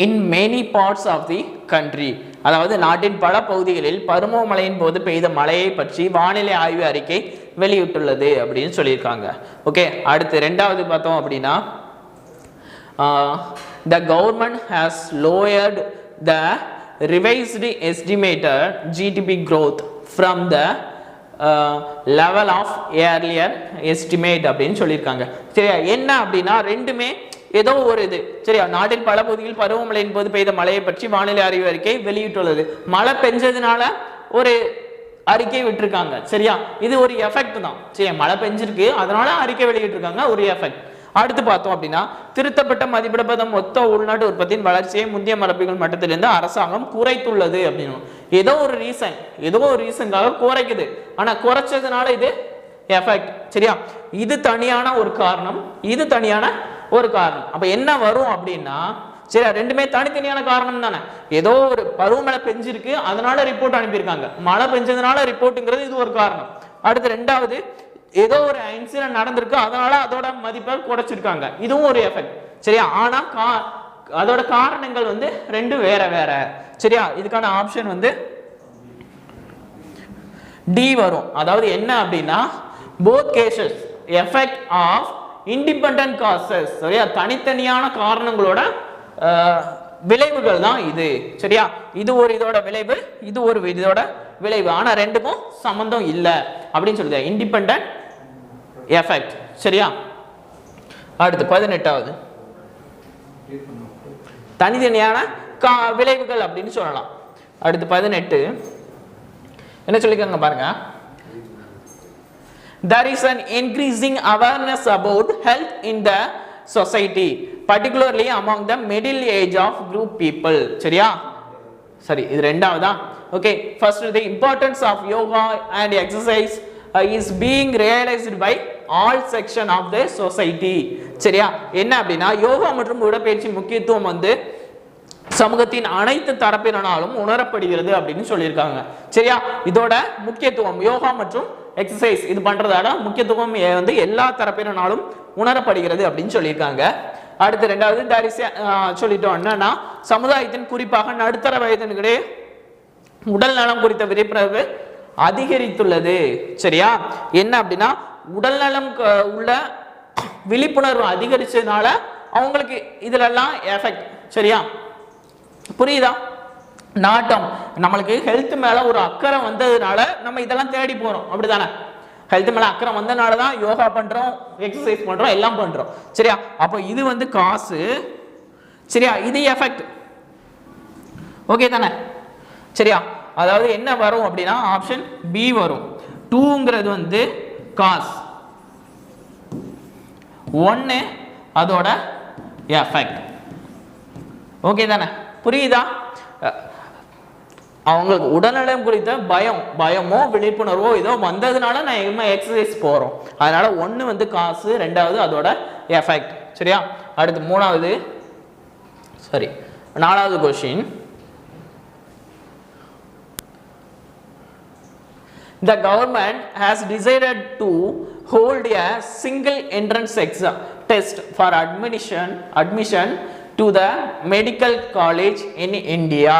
in many parts of the country. அதாவது நாட்டின் பல பகுதிகளில் பருவமழையின் போது பெய்த மழையை பற்றி வானிலை ஆய்வு அறிக்கை வெளியிட்டுள்ளது அப்படின்னு சொல்லியிருக்காங்க. ஓகே, அடுத்து ரெண்டாவது பார்த்தோம் அப்படின்னா the government has lowered the revised estimated GDP growth from the level of earlier estimate அப்படின்னு சொல்லியிருக்காங்க. சரியா, என்ன அப்படின்னா ரெண்டுமே ஏதோ ஒரு இது. சரியா, நாட்டின் பல பகுதியில் பருவமழையின் போது பெய்த மழையை பற்றி வானிலை ஆய்வு அறிக்கை வெளியிட்டுள்ளது. மழை பெஞ்சதுனால ஒரு அறிக்கை விட்டுருக்காங்க. சரியா, இது ஒரு எஃபெக்ட் தான். சரியா, மழை பெஞ்சிருக்கு அதனால அறிக்கை வெளியிட்டிருக்காங்க, ஒரு எஃபெக்ட். அடுத்து பார்த்தோம் அப்படின்னா திருத்தப்பட்ட மதிப்பிடப்பட்ட மொத்த உள்நாட்டு உற்பத்தியின் வளர்ச்சியை முந்தைய மதிப்பீடுகள் மட்டத்திலிருந்து அரசாங்கம் குறைத்துள்ளது அப்படின்னு ஏதோ ஒரு ரீசன்காக குறைக்குது. ஆனா குறைச்சதுனால இது எஃபெக்ட். சரியா, இது தனியான ஒரு காரணம், இது தனியான ஒரு காரணம். அப்ப என்ன வரும் அப்படின்னா, சரியா, ரெண்டுமே தனித்தனியான காரணம் தானே. ஏதோ ஒரு பருவமழை பெஞ்சிருக்கு அதனால ரிப்போர்ட் அனுப்பியிருக்காங்க, மழை பெஞ்சதுனால ரிப்போர்ட்டுங்கிறது இது ஒரு காரணம். அடுத்து ரெண்டாவது ஏதோ ஒரு இன்சிடென்ட் நடந்திருக்கு அதனால அதோட மதிப்பை குறைச்சிருக்காங்க, இதுவும் ஒரு எஃபெக்ட். சரியா, ஆனா அதோட காரணங்கள் வந்து ரெண்டு வேற வேற. சரியா, இதுக்கான ஆப்ஷன் வந்து டி வரும். அதாவது என்ன அப்படின்னா both cases effect of independent causes. சரியா, தனித்தனியான காரணங்களோட விளைவுகள் தான் இது. சரியா, இது ஒரு இதோட விளைவு, இது ஒரு இதோட விளைவு. ஆனா ரெண்டுக்கும் சம்பந்தம் இல்லை அப்படின்னு சொல்லுது, இண்டிபெண்டன்ட் எஃபெக்ட். சரியா, அடுத்து 18வது தனித்தனியான விளைவுகள் அப்படின்னு சொல்லலாம். அடுத்து 18 என்ன சொல்லிருக்காங்க பாருங்க. There is an increasing awareness about health in the society, particularly among the middle age of group people. சரியா, சரி, இது ரெண்டாவதா. Okay, first the importance of yoga and exercise is being realized by all section of the society. சரியா, என்ன அப்படின்னா யோகா மற்றும் உடற்பயிற்சி முக்கியத்துவம் வந்து சமூகத்தின் அனைத்து தரப்பினராலும் உணரப்படுகிறது அப்படின்னு சொல்லியிருக்காங்க. சரியா, இதோட முக்கியத்துவம் யோகா மற்றும் எக்ஸசைஸ் இது பண்றதால முக்கியத்துவம் வந்து எல்லா தரப்பினராலும் உணரப்படுகிறது அப்படின்னு சொல்லியிருக்காங்க. அடுத்து ரெண்டாவது சொல்லிட்டோம் என்னன்னா சமுதாயத்தின் குறிப்பாக நடுத்தர வயதினரிடையே உடல் நலம் குறித்த விழிப்புணர்வு அதிகரித்துள்ளது. சரியா, என்ன அப்படின்னா உடல் நலம் உள்ள விழிப்புணர்வு அதிகரிச்சதுனால அவங்களுக்கு இதுல எல்லாம் எஃபெக்ட். சரியா, புரியுதா? நாட்டம், நம்மளுக்கு ஹெல்த் மேல ஒரு அக்கறை வந்ததுனால நம்ம இதெல்லாம் தேடி போறோம், அப்படிதானே? ஹெல்த் மேல அக்கறை வந்ததுனால தான் யோகா பண்றோம், எக்ஸசைஸ் பண்றோம், எல்லாம் பண்றோம். சரியா, அப்போ இது வந்து காசு. சரியா, இது எஃபெக்ட். ஓகே தானே? சரியா, அதாவது என்ன வரும் அப்படின்னா ஆப்ஷன் பி வரும். 2ங்கிறது வந்து காஸ், 1 அதோட எஃபெக்ட். ஓகே தானே? புரியுதா? அவங்களுக்கு உடல்நலம் குறித்த பயமோ விழிப்புணர்வோ ஏதோ வந்ததுனால நான் எக்ஸசைஸ் போறோம், அதனால 1 வந்து காசு, 2வது அதோட எஃபெக்ட். சரியா, அடுத்து 4வது question. The government has decided to hold a single entrance exam test for admission to the medical college in India.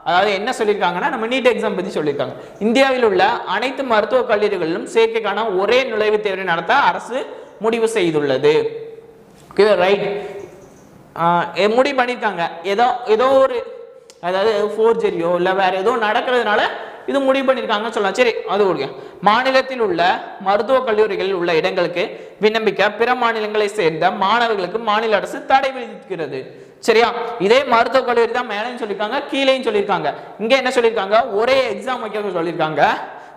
அதாவது என்ன சொல்லியிருக்காங்கன்னா நம்ம நீட் எக்ஸாம் பத்தி சொல்லியிருக்காங்க. இந்தியாவில் உள்ள அனைத்து மருத்துவக் கல்லூரிகளிலும் சேர்க்கைக்கான ஒரே நுழைவுத் தேர்வை நடத்த அரசு முடிவு செய்துள்ளது. ஓகே ரைட், முடிவு பண்ணியிருக்காங்க. ஏதோ ஒரு அதாவது ஃபோர்ஜரியோ இல்லை வேற ஏதோ நடக்கிறதுனால இது முடிவு பண்ணியிருக்காங்கன்னு சொல்லலாம். சரி, அது ஓகே. மாநிலத்தில் உள்ள மருத்துவக் கல்லூரிகளில் உள்ள இடங்களுக்கு விண்ணப்பிக்க பிற மாநிலங்களை சேர்ந்த மாணவர்களுக்கு மாநில அரசு தடை விதிக்கிறது. சரியா, இதே மருத்துவக் கல்லூரி தான் மேலேயும் சொல்லியிருக்காங்க, கீழேயும் சொல்லியிருக்காங்க. இங்க என்ன சொல்லியிருக்காங்க, ஒரே எக்ஸாம் வைக்க சொல்லியிருக்காங்க.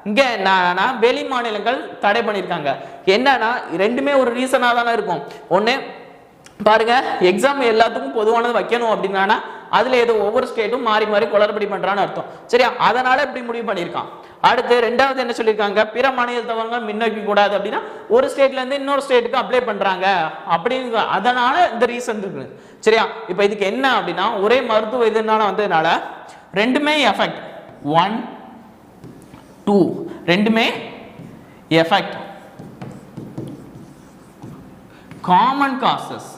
இங்க என்னன்னா வெளி மாநிலங்கள் தடை பண்ணியிருக்காங்க. என்னன்னா ரெண்டுமே ஒரு ரீசனா தானே இருக்கும். ஒண்ணு பாருங்க, எக்ஸாம் எல்லாத்துக்கும் பொதுவானது வைக்கணும் அப்படின்னா அதுல ஏதோ ஒவ்வொரு ஸ்டேட்டும் மாறி மாறி குளறுபடி பண்றான்னு அர்த்தம். சரியா, அதனால இப்படி முடிவு பண்ணியிருக்கான். அடுத்து ரெண்டாவது என்ன சொல்லியிருக்காங்க, பிற மாநிலத்தவங்க விண்ணப்பிக்க கூடாது அப்படின்னா ஒரு ஸ்டேட்ல இருந்து இன்னொரு ஸ்டேட்டுக்கு அப்ளை பண்றாங்க அப்படிங்க, அதனால இந்த ரீசன் இருக்கு. சரியா, இப்ப இதுக்கு என்ன அப்படின்னா ஒரே மருத்துவ இதனால வந்ததுனால ரெண்டுமே எஃபெக்ட். 1 2 ரெண்டுமே எஃபெக்ட். காமன் காசஸ்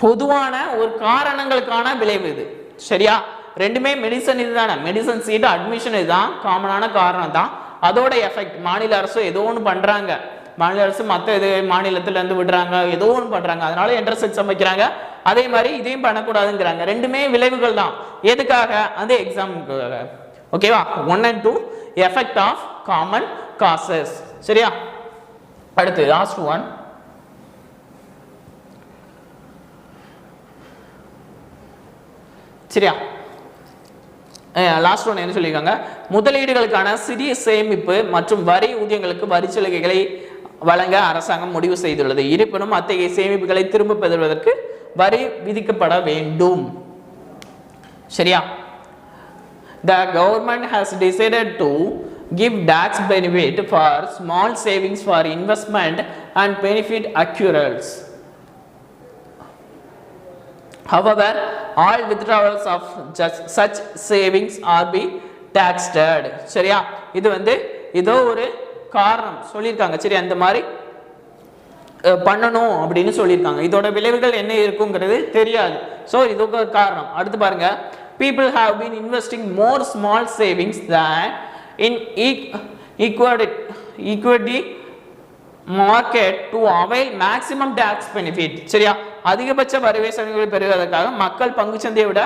பொதுவான ஒரு காரணங்களுக்கான விளைவு இது. சரியா? ரெண்டுமே மெடிசன் இதுதானே, மெடிசன் சீட் அட்மிஷன் இதுதான் காமனான காரணம் தான். அதோட எஃபெக்ட் மாநில அரசு ஏதோ ஒன்று பண்றாங்க, மாநில அரசு மற்ற இது மாநிலத்துல இருந்து விடுறாங்க, ஏதோ ஒன்று பண்றாங்க, அதனால என்ட்ரன்ஸ் எக்ஸாம் வைக்கிறாங்க. அதே மாதிரி இதையும் பண்ணக்கூடாதுங்கிறாங்க. ரெண்டுமே விளைவுகள் தான். எதுக்காக? அந்த எக்ஸாமுக்காக. ஓகேவா? 1 and 2 effect of common causes. சரியா? அடுத்து லாஸ்ட் ஒன். சரியா? லாஸ்ட் ஒன் என்ன சொல்லியிருக்காங்க? முதலீடுகளுக்கான சிறிய சேமிப்பு மற்றும் வரி ஊதியங்களுக்கு வரி சலுகைகளை வழங்க அரசாங்கம் முடிவு செய்துள்ளது. இருப்பினும் அத்தகைய சேமிப்புகளை திரும்ப பெறுவதற்கு வரி விதிக்கப்பட வேண்டும். சரியா? The government has decided to give tax benefit for small savings for investment and benefit accruals. However, all withdrawals of such savings are be taxed. சரியா? இது வந்து ஏதோ ஒரு காரணம் சொல்லியிருக்காங்க. சரி, அந்த மாதிரி பண்ணணும் அப்படின்னு சொல்லியிருக்காங்க. இதோட விளைவுகள் என்ன இருக்குங்கிறது தெரியாது. ஸோ இது ஒரு காரணம். அடுத்து பாருங்க, people have been investing more small savings than in equity market to avail maximum tax benefit. சரியா? அதிகபட்ச வரி சலுகைகளை பெறுவதற்காக மக்கள் பங்குச்சந்தையை விட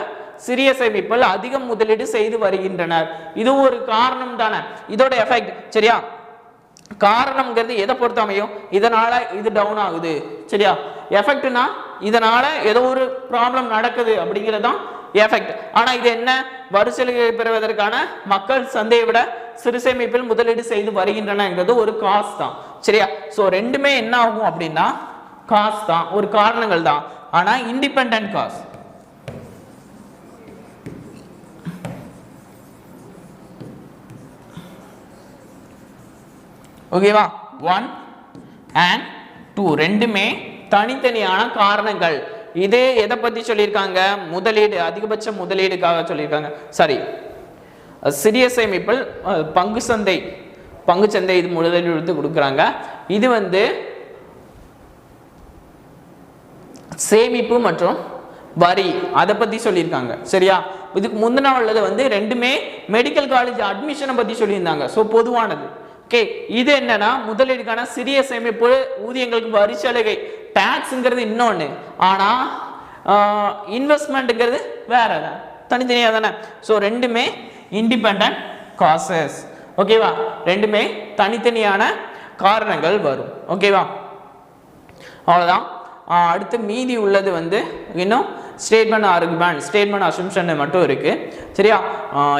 சிறிய சேமிப்பில் அதிக முதலீடு செய்து வருகின்றனர். இது ஒரு காரணம் தானே, இதோட எஃபெக்ட். சரியா? காரணம்ங்கிறது எதை பொறுத்து அமையும்? இதனால இது டவுன் ஆகுது. சரியா? எஃபெக்ட்னா இதனால ஏதோ ஒரு ப்ராப்ளம் நடக்குது அப்படிங்கிறதான் எஃபெக்ட். ஆனா இது என்ன? வரி சலுகை பெறுவதற்கான மக்கள் சந்தையை விட சிறு சேமிப்பில் முதலீடு செய்து வருகின்றனங்கிறது ஒரு காசு தான். சரியா? சோ ரெண்டுமே என்ன ஆகும் அப்படின்னா காசு தான், ஒரு காரணங்கள் தான். ஆனா இண்டிபெண்டன்ட் காஸ். ஓகேவா? 1 and 2 ரெண்டுமே தனித்தனியான காரணங்கள். இது எதை பத்தி சொல்லியிருக்காங்க? முதலீடு, அதிகபட்ச முதலீடுக்காக சொல்லியிருக்காங்க. சரி, சிறிய சேமிப்பில் பங்குச்சந்தை இது முதலீடு எடுத்து கொடுக்குறாங்க. இது வந்து சேமிப்பு மற்றும் வரி அதை பத்தி சொல்லியிருக்காங்க. சரியா? இதுக்கு முந்தின உள்ளது வந்து ரெண்டுமே மெடிக்கல் காலேஜ் அட்மிஷனை பத்தி சொல்லியிருந்தாங்க. ஸோ பொதுவானது. ஓகே, இது என்னன்னா முதலீடுக்கான சிறிய சேமிப்பு, ஊதியங்களுக்கு வரி சலுகை, டாக்ஸ்ங்கிறது இன்னொன்று. ஆனா இன்வெஸ்ட்மெண்ட்ங்கிறது வேற தான், தனித்தனியா தானே. ஸோ ரெண்டுமே இண்டிபெண்டன்ட் காசஸ். ஓகேவா? ரெண்டுமே தனித்தனியான காரணங்கள் வரும். ஓகேவா? அவ்வளோதான். அடுத்து மீதி உள்ளது வந்து இன்னும் ஸ்டேட்மெண்ட் ஆர்குமெண்ட், ஸ்டேட்மெண்ட் அசம்ஷன் மட்டும் இருக்கு. சரியா?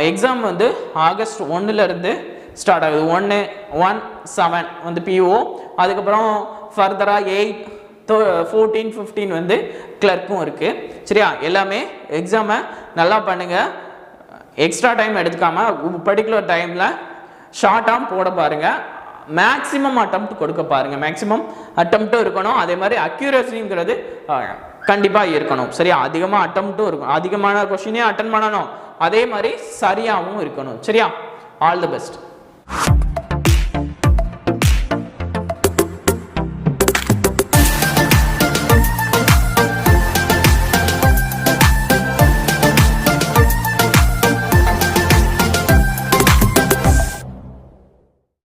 எக்ஸாம் வந்து ஆகஸ்ட் 1 இருந்து ஸ்டார்ட் ஆகுது. 1-7 வந்து பிஓ, அதுக்கப்புறம் ஃபர்தரா 8, 14, 15 வந்து கிளர்க்கும் இருக்கு. சரியா? எல்லாமே எக்ஸாமை நல்லா பண்ணுங்க. எக்ஸ்ட்ரா டைம் எடுத்துக்காம பர்டிகுலர் டைம்ல ஷார்ட்டாக போட பாருங்க. மேக்ஸிமம் அட்டெம்ப்ட் கொடுக்க பாருங்க. மேக்ஸிமம் அட்டெம்ப்ட்டும் இருக்கணும், அதே மாதிரி அக்யூரசிங்கிறது கண்டிப்பாக இருக்கணும். சரியா? அதிகமாக அட்டெம்ப்ட்டும் இருக்கும், அதிகமான கொஸ்டினே அட்டன் பண்ணணும், அதே மாதிரி சரியாகவும் இருக்கணும். சரியா? All the best.